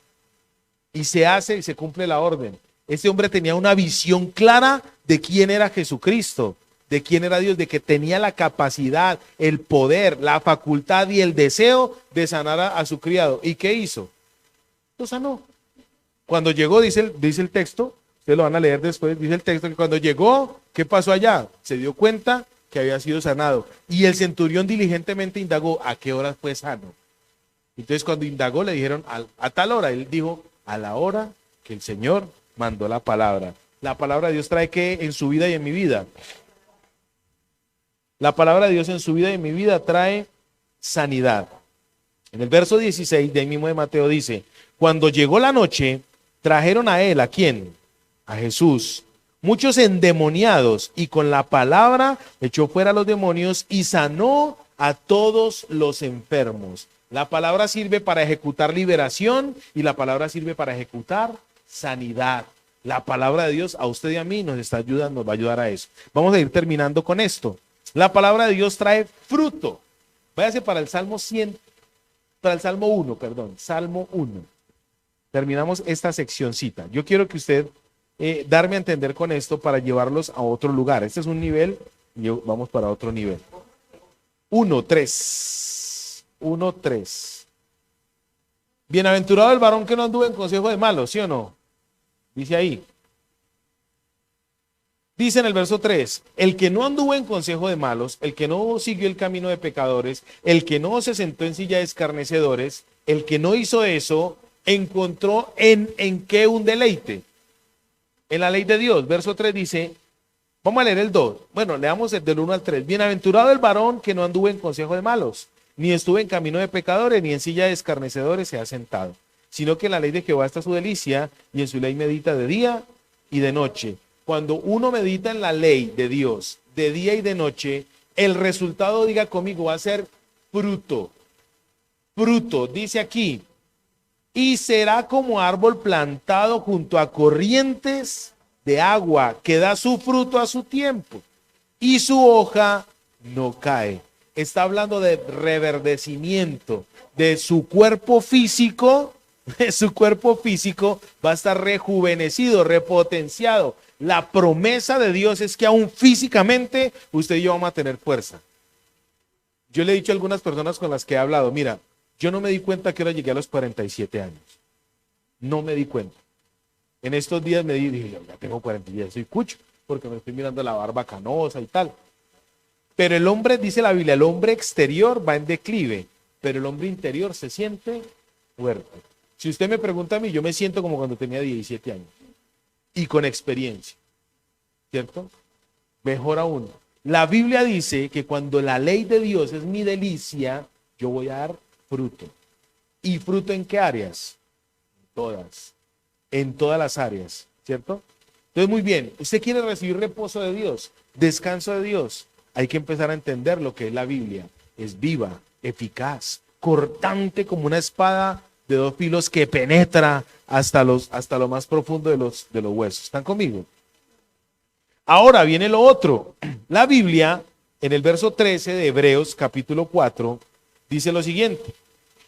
y se hace y se cumple la orden. Este hombre tenía una visión clara de quién era Jesucristo, de quién era Dios, de que tenía la capacidad, el poder, la facultad y el deseo de sanar a su criado. ¿Y qué hizo? Lo sanó. Cuando llegó, dice el texto, ustedes lo van a leer después, dice el texto que cuando llegó, ¿qué pasó allá? Se dio cuenta que había sido sanado. Y el centurión diligentemente indagó, ¿a qué hora fue sano? Entonces cuando indagó le dijeron, a tal hora. Él dijo, a la hora que el Señor mandó la palabra. La palabra de Dios trae ¿qué? En su vida y en mi vida. La palabra de Dios en su vida y en mi vida trae sanidad. En el verso 16 de ahí mismo de Mateo dice, cuando llegó la noche, trajeron a él, ¿a quién? A Jesús. Muchos endemoniados, y con la palabra echó fuera a los demonios y sanó a todos los enfermos. La palabra sirve para ejecutar liberación y la palabra sirve para ejecutar sanidad. La palabra de Dios a usted y a mí nos está ayudando, nos va a ayudar a eso. Vamos a ir terminando con esto. La palabra de Dios trae fruto. Váyase para el Salmo 100, para el Salmo 1, perdón, Salmo 1. Terminamos esta seccioncita. Yo quiero que usted darme a entender con esto para llevarlos a otro lugar. Este es un nivel, y vamos para otro nivel. 1:3. 1:3. Bienaventurado el varón que no anduvo en consejo de malos, ¿sí o no? Dice ahí. Dice en el verso 3, el que no anduvo en consejo de malos, el que no siguió el camino de pecadores, el que no se sentó en silla de escarnecedores, el que no hizo eso, encontró en qué un deleite. En la ley de Dios. Verso 3 dice, vamos a leer el 2. Bueno, leamos el del 1 al 3. Bienaventurado el varón que no anduvo en consejo de malos, ni estuvo en camino de pecadores, ni en silla de escarnecedores se ha sentado, sino que en la ley de Jehová está su delicia, y en su ley medita de día y de noche. Cuando uno medita en la ley de Dios, de día y de noche, el resultado, diga conmigo, va a ser fruto. Fruto, dice aquí, y será como árbol plantado junto a corrientes de agua, que da su fruto a su tiempo, y su hoja no cae. Está hablando de reverdecimiento de su cuerpo físico. Su cuerpo físico va a estar rejuvenecido, repotenciado. La promesa de Dios es que aún físicamente usted y yo vamos a tener fuerza. Yo le he dicho a algunas personas con las que he hablado, mira, yo no me di cuenta que ahora llegué a los 47 años. No me di cuenta. En estos días me dije, ya tengo 47, soy cucho, porque me estoy mirando la barba canosa y tal. Pero el hombre, dice la Biblia, el hombre exterior va en declive, pero el hombre interior se siente fuerte. Si usted me pregunta a mí, yo me siento como cuando tenía 17 años y con experiencia, ¿cierto? Mejor aún, la Biblia dice que cuando la ley de Dios es mi delicia, yo voy a dar fruto. ¿Y fruto en qué áreas? En todas las áreas, ¿cierto? Entonces, muy bien, usted quiere recibir reposo de Dios, descanso de Dios, hay que empezar a entender lo que es la Biblia. Es viva, eficaz, cortante como una espada de dos filos que penetra hasta lo más profundo de los huesos. ¿Están conmigo? Ahora viene lo otro. La Biblia, en el verso 13 de Hebreos, capítulo 4, dice lo siguiente.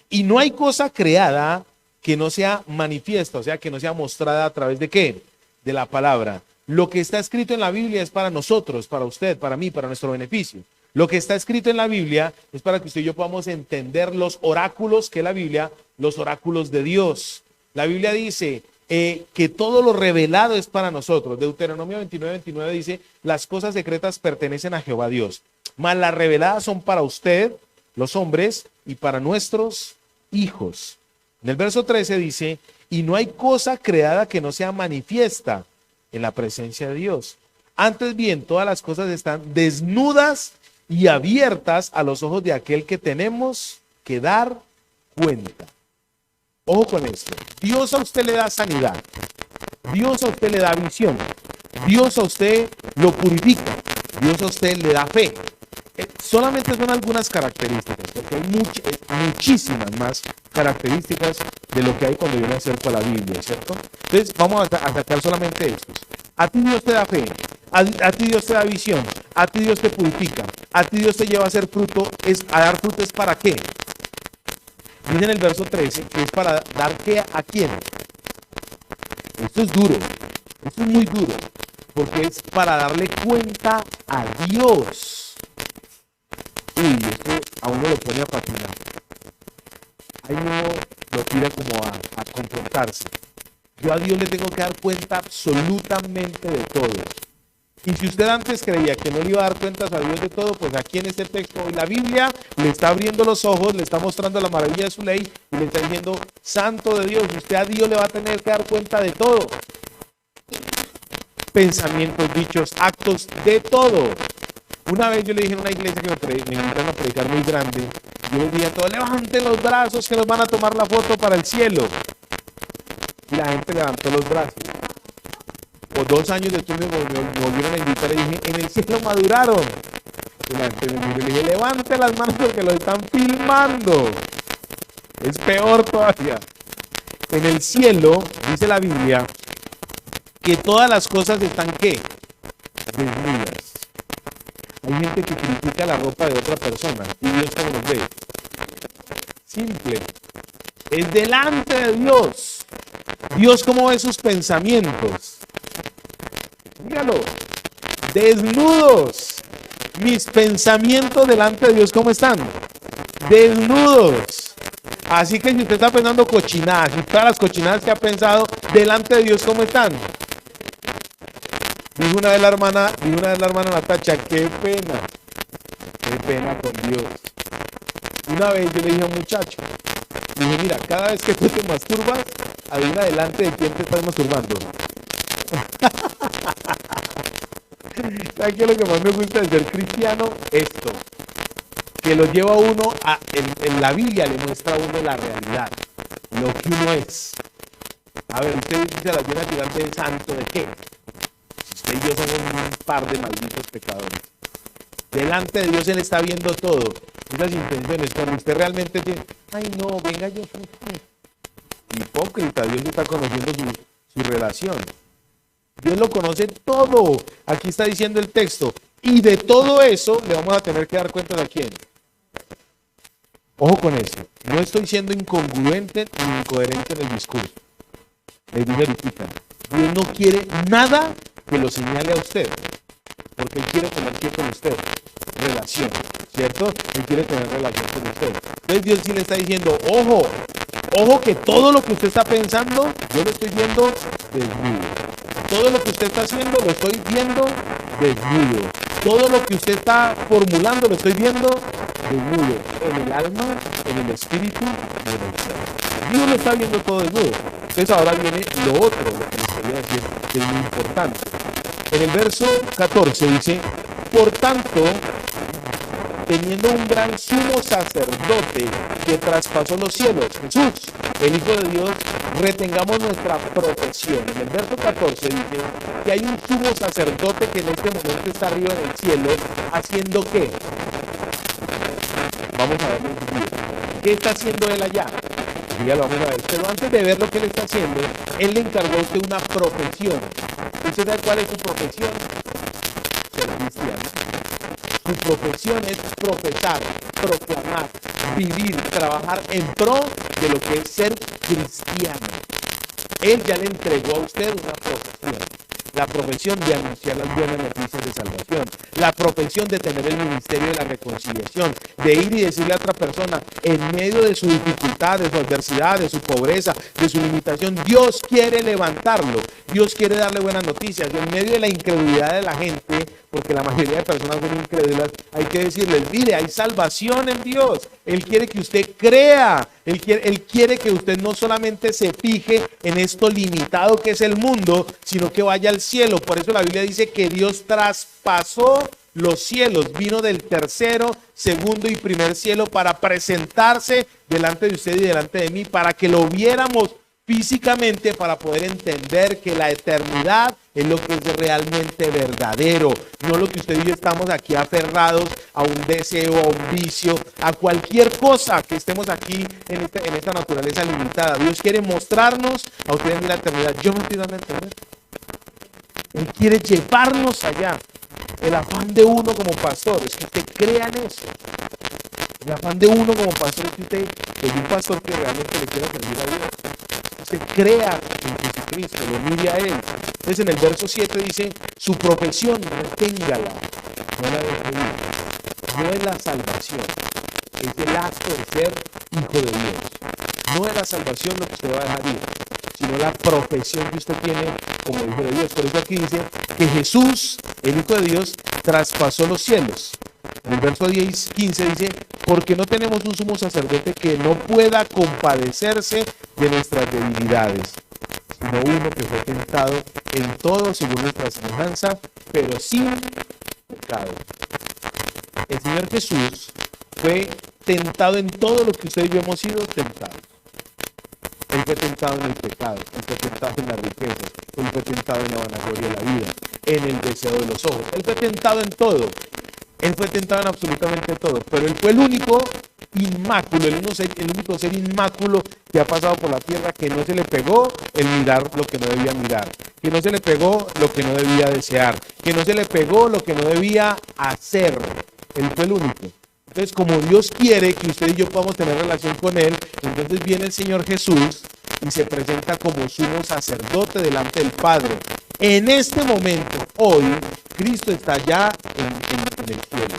Y no hay cosa creada que no sea manifiesta, o sea, que no sea mostrada a través de ¿qué? De la palabra. Lo que está escrito en la Biblia es para nosotros, para usted, para mí, para nuestro beneficio. Lo que está escrito en la Biblia es para que usted y yo podamos entender los oráculos que es la Biblia, los oráculos de Dios. La Biblia dice que todo lo revelado es para nosotros. Deuteronomio 29:29 dice, las cosas secretas pertenecen a Jehová Dios, mas las reveladas son para usted, los hombres, y para nuestros hijos. En el verso 13 dice, y no hay cosa creada que no sea manifiesta en la presencia de Dios. Antes bien, todas las cosas están desnudas y abiertas a los ojos de aquel que tenemos que dar cuenta. Ojo con esto. Dios a usted le da sanidad. Dios a usted le da visión. Dios a usted lo purifica. Dios a usted le da fe. Solamente son algunas características, porque hay muchísimas más características de lo que hay cuando yo me acerco a la Biblia, ¿cierto? Entonces vamos a sacar solamente estos. A ti Dios te da fe, a ti Dios te da visión, a ti Dios te purifica, a ti Dios te lleva a hacer fruto, a dar fruto es ¿para qué? Dice en el verso 13 que es para dar qué a quién. Esto es duro, esto es muy duro, porque es para darle cuenta a Dios. Uy, esto a uno lo pone a patinar. Ahí uno lo tira como a confrontarse. Yo a Dios le tengo que dar cuenta absolutamente de todo. Y si usted antes creía que no le iba a dar cuentas a Dios de todo, pues aquí en este texto, hoy la Biblia le está abriendo los ojos, le está mostrando la maravilla de su ley y le está diciendo, santo de Dios, usted a Dios le va a tener que dar cuenta de todo. Pensamientos, dichos, actos, de todo. Una vez yo le dije en una iglesia que me invitaron a predicar muy grande, yo les dije a todos, levanten los brazos que nos van a tomar la foto para el cielo. Y la gente levantó los brazos. O 2 años después me volvieron a invitar y dije, en el cielo maduraron. Y la gente me miró y le dije, levante las manos porque lo están filmando. Es peor todavía. En el cielo, dice la Biblia, que todas las cosas están ¿qué? Desnudas. Hay gente que critica la ropa de otra persona y Dios cómo los ve. Simple. Es delante de Dios. Dios cómo ve sus pensamientos. Dígalo. Desnudos. Mis pensamientos delante de Dios ¿cómo están? Desnudos. Así que si usted está pensando cochinadas, y todas las cochinadas que ha pensado delante de Dios ¿cómo están? Dijo una vez la hermana Natacha, qué pena con Dios. Una vez yo le dije a un muchacho, dije, mira, cada vez que tú te masturbas, adivina delante de quién te estás masturbando. ¿Sabes qué es lo que más me gusta de ser cristiano? Esto, que lo lleva a uno, en la Biblia le muestra a uno la realidad, lo que uno es. A ver, usted se la llena a tirar de santo, ¿de qué? Usted y yo somos un par de malditos pecadores. Delante de Dios Él está viendo todo. Esas intenciones, cuando usted realmente tiene, ay no, venga yo. Hipócrita, Dios está conociendo su relación. Dios lo conoce todo. Aquí está diciendo el texto. Y de todo eso le vamos a tener que dar cuenta de quién. Ojo con eso. No estoy siendo incongruente ni incoherente en el discurso. Le dije ahorita, Dios no quiere nada que lo señale a usted, porque Él quiere tener que con usted relación, ¿cierto? Él quiere tener relación con usted. Entonces Dios sí le está diciendo, ojo que todo lo que usted está pensando, yo lo estoy viendo desnudo. Todo lo que usted está haciendo, lo estoy viendo desnudo. Todo lo que usted está formulando, lo estoy viendo desnudo. En el alma, en el espíritu y en el ser. Dios lo está viendo todo desnudo. Entonces ahora viene lo otro, lo que les quería decir, que es muy importante. En el verso 14 dice, por tanto, teniendo un gran sumo sacerdote que traspasó los cielos, Jesús, el Hijo de Dios, retengamos nuestra profesión. En el verso 14 dice que hay un sumo sacerdote que en este momento está arriba en el cielo, ¿haciendo qué? Vamos a verlo en video. ¿Qué está haciendo él allá? Ya lo vamos a ver. Pero antes de ver lo que él está haciendo, él le encargó a usted una profesión. ¿Usted sabe cuál es su profesión? Ser cristiano. Su profesión es profesar, proclamar, vivir, trabajar en pro de lo que es ser cristiano. Él ya le entregó a usted una profesión. La profesión de anunciar las buenas noticias de salvación. La profesión de tener el ministerio de la reconciliación. De ir y decirle a otra persona, en medio de su dificultad, de su adversidad, de su pobreza, de su limitación, Dios quiere levantarlo. Dios quiere darle buenas noticias. En medio de la incredulidad de la gente, porque la mayoría de personas son incrédulas, hay que decirles, mire, hay salvación en Dios. Él quiere que usted crea. Él quiere que usted no solamente se fije en esto limitado que es el mundo, sino que vaya al cielo. Por eso la Biblia dice que Dios traspasó los cielos, vino del tercero, segundo y primer cielo para presentarse delante de usted y delante de mí, para que lo viéramos físicamente, para poder entender que la eternidad es lo que es realmente verdadero, no lo que usted y yo estamos aquí aferrados a un deseo, a un vicio, a cualquier cosa que estemos aquí en esta naturaleza limitada. Dios quiere mostrarnos a ustedes en la eternidad. Yo me estoy dando a entender. Él quiere llevarnos allá. El afán de uno como pastor es que usted crea en eso. El afán de uno como pastor es que usted es un pastor que realmente le quiera servir a Dios. Usted crea en Jesucristo, lo mire a Él. Entonces en el verso 7 dice, su profesión, reténgala, no la deje ir. No es la salvación, es el acto de ser hijo de Dios. No es la salvación lo que usted va a dejar ir, sino la profesión que usted tiene como hijo de Dios. Por eso aquí dice que Jesús, el Hijo de Dios, traspasó los cielos. En el verso 15 dice, porque no tenemos un sumo sacerdote que no pueda compadecerse de nuestras debilidades, sino uno que fue tentado en todo según nuestra semejanza, pero sin pecado. El Señor Jesús fue tentado en todo lo que usted y yo hemos sido tentados. Él fue tentado en el pecado, Él fue tentado en la riqueza, Él fue tentado en la vanagloria de la vida, en el deseo de los ojos. Él fue tentado en todo. Él fue tentado en absolutamente todo, pero Él fue el único inmáculo, el único ser inmáculo que ha pasado por la tierra, que no se le pegó el mirar lo que no debía mirar, que no se le pegó lo que no debía desear, que no se le pegó lo que no debía hacer. Él fue el único. Entonces, como Dios quiere que usted y yo podamos tener relación con Él, entonces viene el Señor Jesús y se presenta como sumo sacerdote delante del Padre. En este momento, hoy, Cristo está ya en el cielo.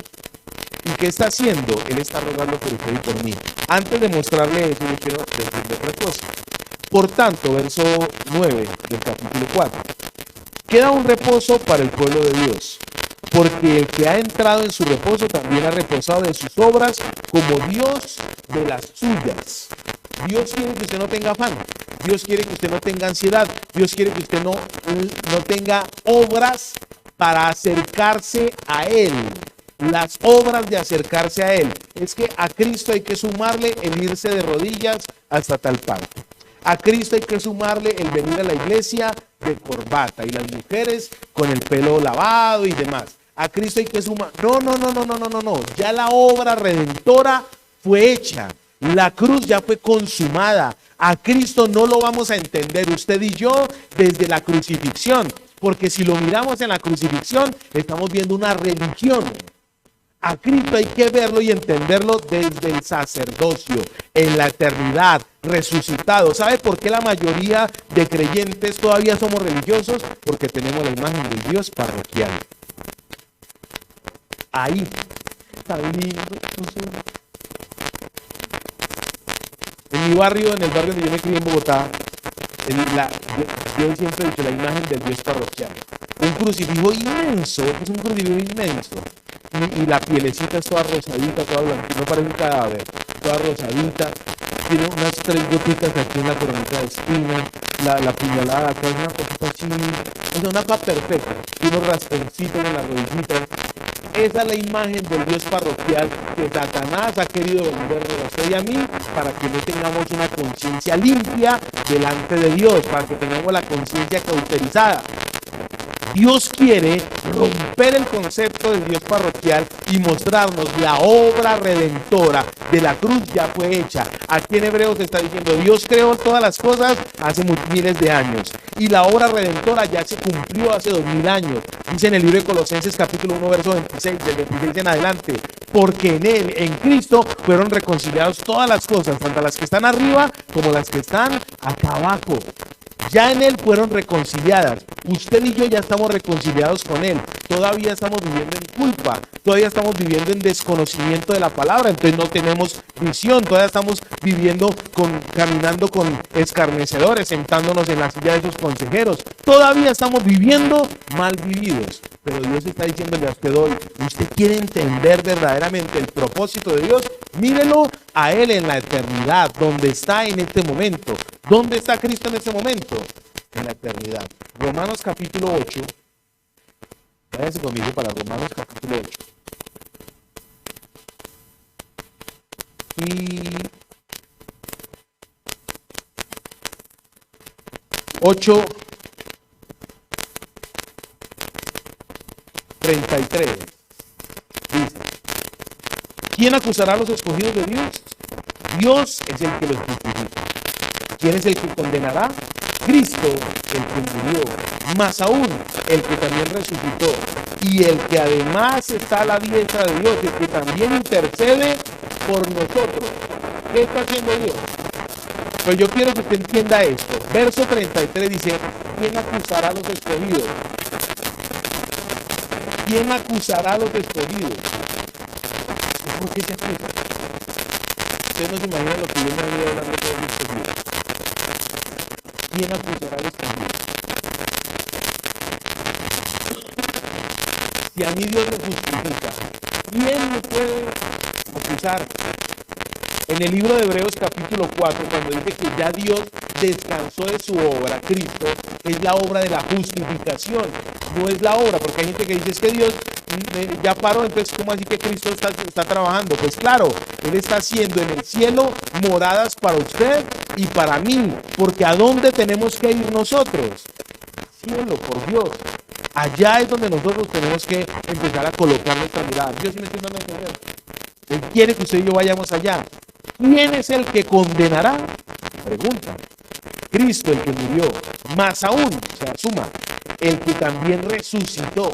¿Y qué está haciendo? Él está rogando por usted y por mí. Antes de mostrarle eso, yo quiero decirle otra cosa. Por tanto, verso 9 del capítulo 4. Queda un reposo para el pueblo de Dios, porque el que ha entrado en su reposo también ha reposado de sus obras como Dios de las suyas. Dios quiere que usted no tenga afán. Dios quiere que usted no tenga ansiedad. Dios quiere que usted no tenga obras para acercarse a Él. Las obras de acercarse a Él. Es que a Cristo hay que sumarle el irse de rodillas hasta tal parte. A Cristo hay que sumarle el venir a la iglesia de corbata y las mujeres con el pelo lavado y demás. A Cristo hay que sumar. No. Ya la obra redentora fue hecha. La cruz ya fue consumada. A Cristo no lo vamos a entender usted y yo desde la crucifixión. Porque si lo miramos en la crucifixión, estamos viendo una religión. A Cristo hay que verlo y entenderlo desde el sacerdocio, en la eternidad, resucitado. ¿Sabe por qué la mayoría de creyentes todavía somos religiosos? Porque tenemos la imagen del Dios parroquial. Ahí, está lindo. En mi barrio, en el barrio donde yo me crié en Bogotá, yo siempre he dicho la imagen del Dios parroquial. Un crucifijo inmenso, es un crucifijo inmenso. Y la pielecita es toda rosadita, toda blanca, no parece un cadáver, toda rosadita. Tiene unas 3 gotitas aquí en la coronita de espina, la puñalada acá es una cosita así, o sea, una cosa perfecta. Tiene unos rasponcitos en las rodillitas. Esa es la imagen del Dios parroquial que Satanás ha querido vendernos a usted y a mí para que no tengamos una conciencia limpia delante de Dios, para que tengamos la conciencia cauterizada. Dios quiere romper el concepto del Dios parroquial y mostrarnos la obra redentora de la cruz ya fue hecha. Aquí en Hebreos está diciendo, Dios creó todas las cosas hace miles de años y la obra redentora ya se cumplió hace 2000 años. Dice en el libro de Colosenses capítulo 1 verso 26, del 26 en adelante, porque en Él, en Cristo, fueron reconciliados todas las cosas, tanto las que están arriba como las que están acá abajo. Ya en Él fueron reconciliadas. Usted y yo ya estamos reconciliados con Él. Todavía estamos viviendo en culpa. Todavía estamos viviendo en desconocimiento de la palabra. Entonces no tenemos visión. Todavía estamos viviendo caminando con escarnecedores, sentándonos en la silla de sus consejeros. Todavía estamos viviendo mal vividos. Pero Dios está diciéndole a usted hoy, usted quiere entender verdaderamente el propósito de Dios, mírelo a Él en la eternidad, donde está en este momento. ¿Dónde está Cristo en este momento? En la eternidad. Romanos capítulo 8. Váyanse conmigo para Romanos capítulo 8. Y 8, 33. Dice, ¿quién acusará a los escogidos de Dios? Dios es el que los justifica. ¿Quién es el que condenará? Cristo, el que murió, más aún, el que también resucitó, y el que además está a la diestra de Dios, el que también intercede por nosotros. ¿Qué está haciendo Dios? Pues yo quiero que usted entienda esto. Verso 33 dice, ¿quién acusará a los escogidos? ¿Quién acusará a los escogidos? ¿Por qué se acusa? Ustedes no se imaginan lo que yo me había hablando de los escogidos. ¿Quién acusará a los escogidos? Si a mí Dios me justifica, ¿quién me puede acusar? En el libro de Hebreos capítulo 4, cuando dice que ya Dios descansó de su obra, Cristo, es la obra de la justificación, no es la obra, porque hay gente que dice, es que Dios ya paró, entonces ¿cómo así que Cristo está trabajando? Pues claro, Él está haciendo en el cielo moradas para usted y para mí, porque ¿a dónde tenemos que ir nosotros? Al cielo, por Dios. Allá es donde nosotros tenemos que empezar a colocar nuestra mirada. Dios sí me entiende a entender. Él quiere que usted y yo vayamos allá. ¿Quién es el que condenará? Pregunta. Cristo el que murió, más aún, o sea, suma, el que también resucitó,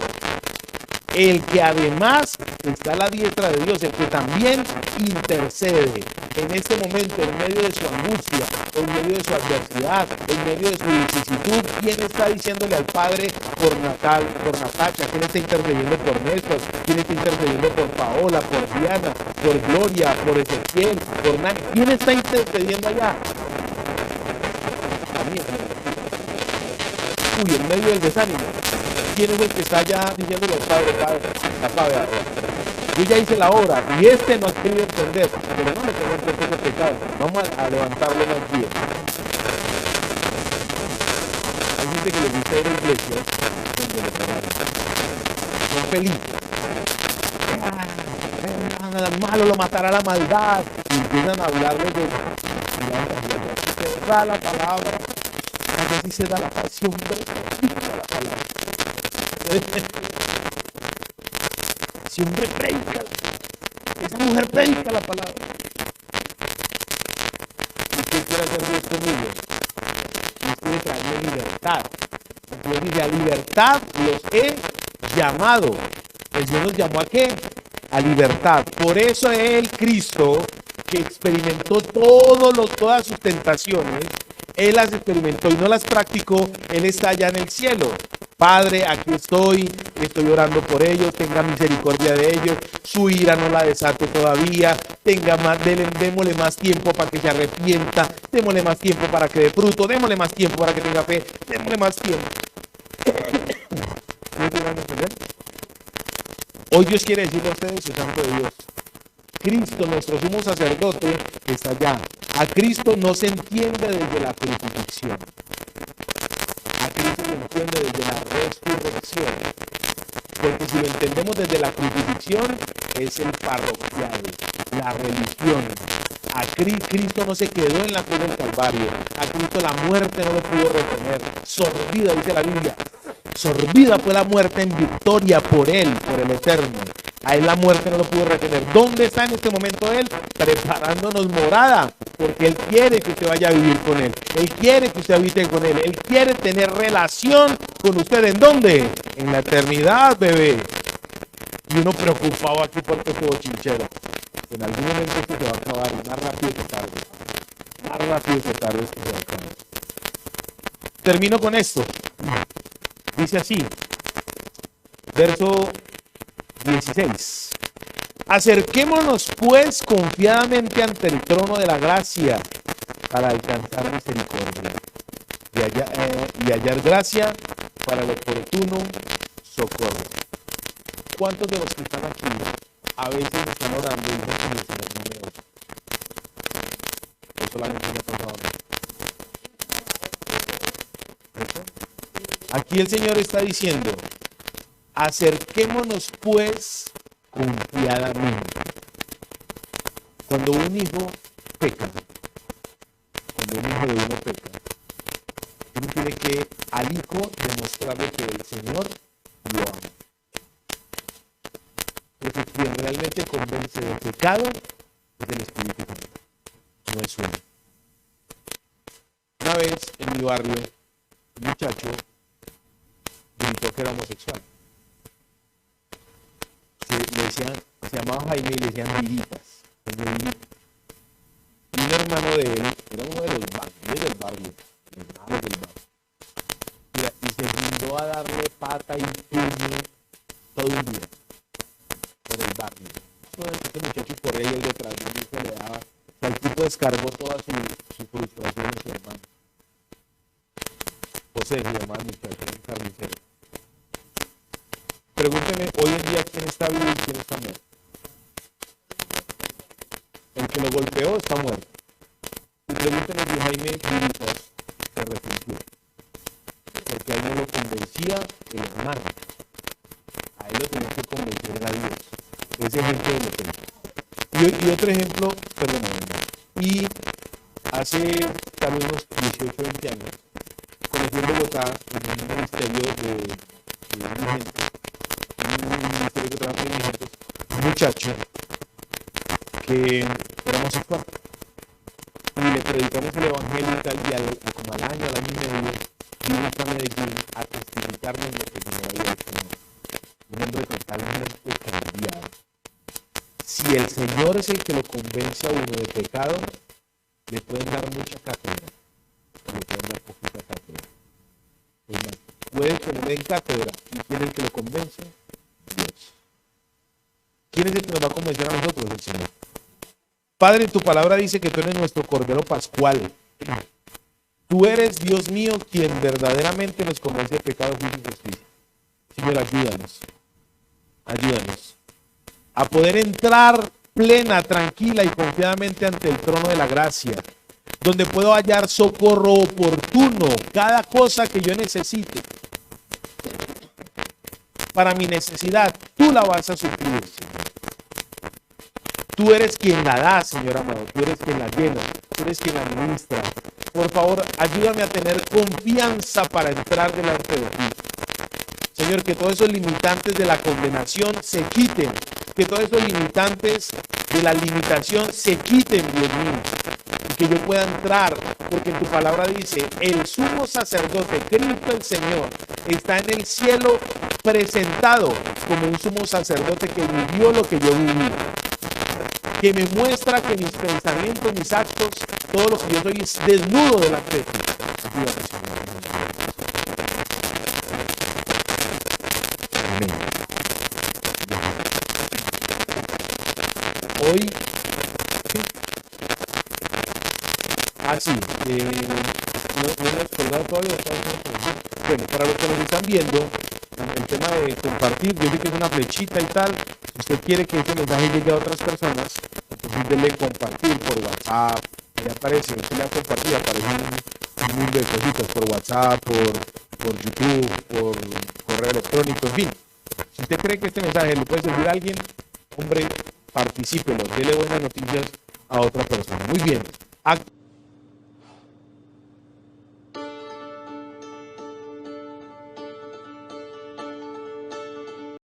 el que además está a la diestra de Dios, el que también intercede en este momento, en medio de su angustia, en medio de su adversidad, en medio de su vicisitud. ¿Quién está diciéndole al Padre por Natacha? ¿Quién está intercediendo por Néstor? ¿Quién está intercediendo por Paola, por Diana, por Gloria, por Ezequiel, por Nani? ¿Quién está intercediendo allá? A mí. Uy, en medio del desánimo. ¿Quién es el que está allá diciéndole al Padre, la Padre? Yo ya hice la obra y este no ha querido entender, pero no me tengo en cuenta ese pecado. Vamos a levantarlo más bien. Hay gente que le gusta ir a la iglesia donde le pegaron. Son felices. Malo lo matará la maldad. Y empiezan a hablarles de se da la palabra. Así se da la pasión perfecta la palabra. Si un hombre predica, esa mujer predica la palabra. ¿Y qué quiere hacer Dios conmigo? Dios quiere traerme libertad. Dios dice, a libertad los he llamado. El Dios nos llamó ¿a qué? A libertad. Por eso el Cristo que experimentó todas sus tentaciones, Él las experimentó y no las practicó, Él está allá en el cielo. Padre, aquí estoy orando por ellos, tenga misericordia de ellos, su ira no la desate todavía, démosle más tiempo para que se arrepienta, démosle más tiempo para que dé fruto, démosle más tiempo para que tenga fe, démosle más tiempo. Hoy Dios quiere decirle a ustedes, su santo de Dios, Cristo, nuestro sumo sacerdote, está allá. A Cristo no se entiende desde la crucifixión. A Cristo se entiende desde la resurrección. Porque si lo entendemos desde la crucifixión, es el parroquial, la religión. A Cristo no se quedó en la cruz del Calvario. A Cristo la muerte no lo pudo retener. Sorbida, dice la Biblia. Sorbida fue la muerte en victoria por Él, por el Eterno. A Él la muerte no lo pudo retener. ¿Dónde está en este momento Él? Preparándonos morada, porque Él quiere que usted vaya a vivir con Él. Él quiere que usted habite con Él. Él quiere tener relación con usted. ¿En dónde? En la eternidad, bebé. Y uno preocupado aquí porque estuvo chinchero. En algún momento esto se va a acabar, más rápido que tarde. Más rápido que tarde esto se va a acabar. Termino con esto. Dice así, verso 16. Acerquémonos pues confiadamente ante el trono de la gracia para alcanzar misericordia y hallar gracia para el oportuno socorro. ¿Cuántos de los que están aquí a veces están orando y dicen que el Señor no me oye? ¿O solamente me ha pasado a mí? Aquí el Señor está diciendo, acerquémonos pues confiadamente. Cuando un hijo peca, cuando un hijo de uno peca, uno tiene que al hijo demostrarle que el Señor lo ama. Porque quien realmente convence del pecado es el Espíritu Santo, no es uno. Una vez en mi barrio, un muchacho gritó que era homosexual. Se llamaba Jaime y le decían Viritas. Y un hermano de él, era uno de los bandidos del barrio, y se brindó a darle pata y puño todo un día por el barrio. Este muchacho corría y él detrás de mí se le daba. O sea, el tipo descargó toda su frustración en su hermano. José se llamaba el muchacho, un carnicero. Pregúnteme hoy en día quién está vivo y quién está muerto. El que lo golpeó está muerto. Y pregúnteme si Jaime Viritas se arrepintió. Porque a él no lo convencía el hermano. A él lo tenía que convencer era Dios. Ese ejemplo lo tengo. Y otro ejemplo, y hace tal vez unos 18 o 20 años, conocí en Bogotá en un ministerio de indigentes. Un ministerio que trabaja con indigentes. Un muchacho que era homosexual. Y le predicamos el evangelio y tal, y como al año y medio, vine acá a Medellín a testificarnos lo que el Señor había hecho. Un hombre totalmente cambiado. Si el Señor es el que lo convence a uno de pecado, le pueden dar mucha cátedra, o le pueden dar poquita cátedra. Es más, puede que le den cátedra, y ¿quién es el que lo convence? Dios. ¿Quién es el que nos va a convencer a nosotros? El Señor. Padre, tu palabra dice que tú eres nuestro Cordero Pascual. Tú eres, Dios mío, quien verdaderamente nos convence de pecado, juicio y justicia. Señor, ayúdanos. Ayúdanos a poder entrar plena, tranquila y confiadamente ante el trono de la gracia, donde puedo hallar socorro oportuno, cada cosa que yo necesite. Para mi necesidad, tú la vas a suplir, Señor. Tú eres quien la da, Señor amado. Tú eres quien la llena. Tú eres quien la administra. Por favor, ayúdame a tener confianza para entrar delante de ti. Señor, que todos esos limitantes de la condenación se quiten. Que todos esos limitantes de la limitación se quiten, Dios mío. Y que yo pueda entrar, porque tu palabra dice, el sumo sacerdote, Cristo el Señor, está en el cielo presentado como un sumo sacerdote que vivió lo que yo viví. Que me muestra que mis pensamientos, mis actos, todo lo que yo soy es desnudo delante de ti. Ayúdame, Señor. Amén. Hoy, no hemos colgado todavía. Bueno, para los que nos están viendo, el tema de compartir, yo vi que es una flechita y tal. Si usted quiere que este mensaje llegue a otras personas, entonces denle compartir por WhatsApp. Ahí aparece, usted le da compartir, aparece un mundo de cositas por WhatsApp, por YouTube, por correo electrónico, en fin. Si usted cree que este mensaje le puede servir a alguien, hombre, particípelo, dele buenas noticias a otra persona. Muy bien.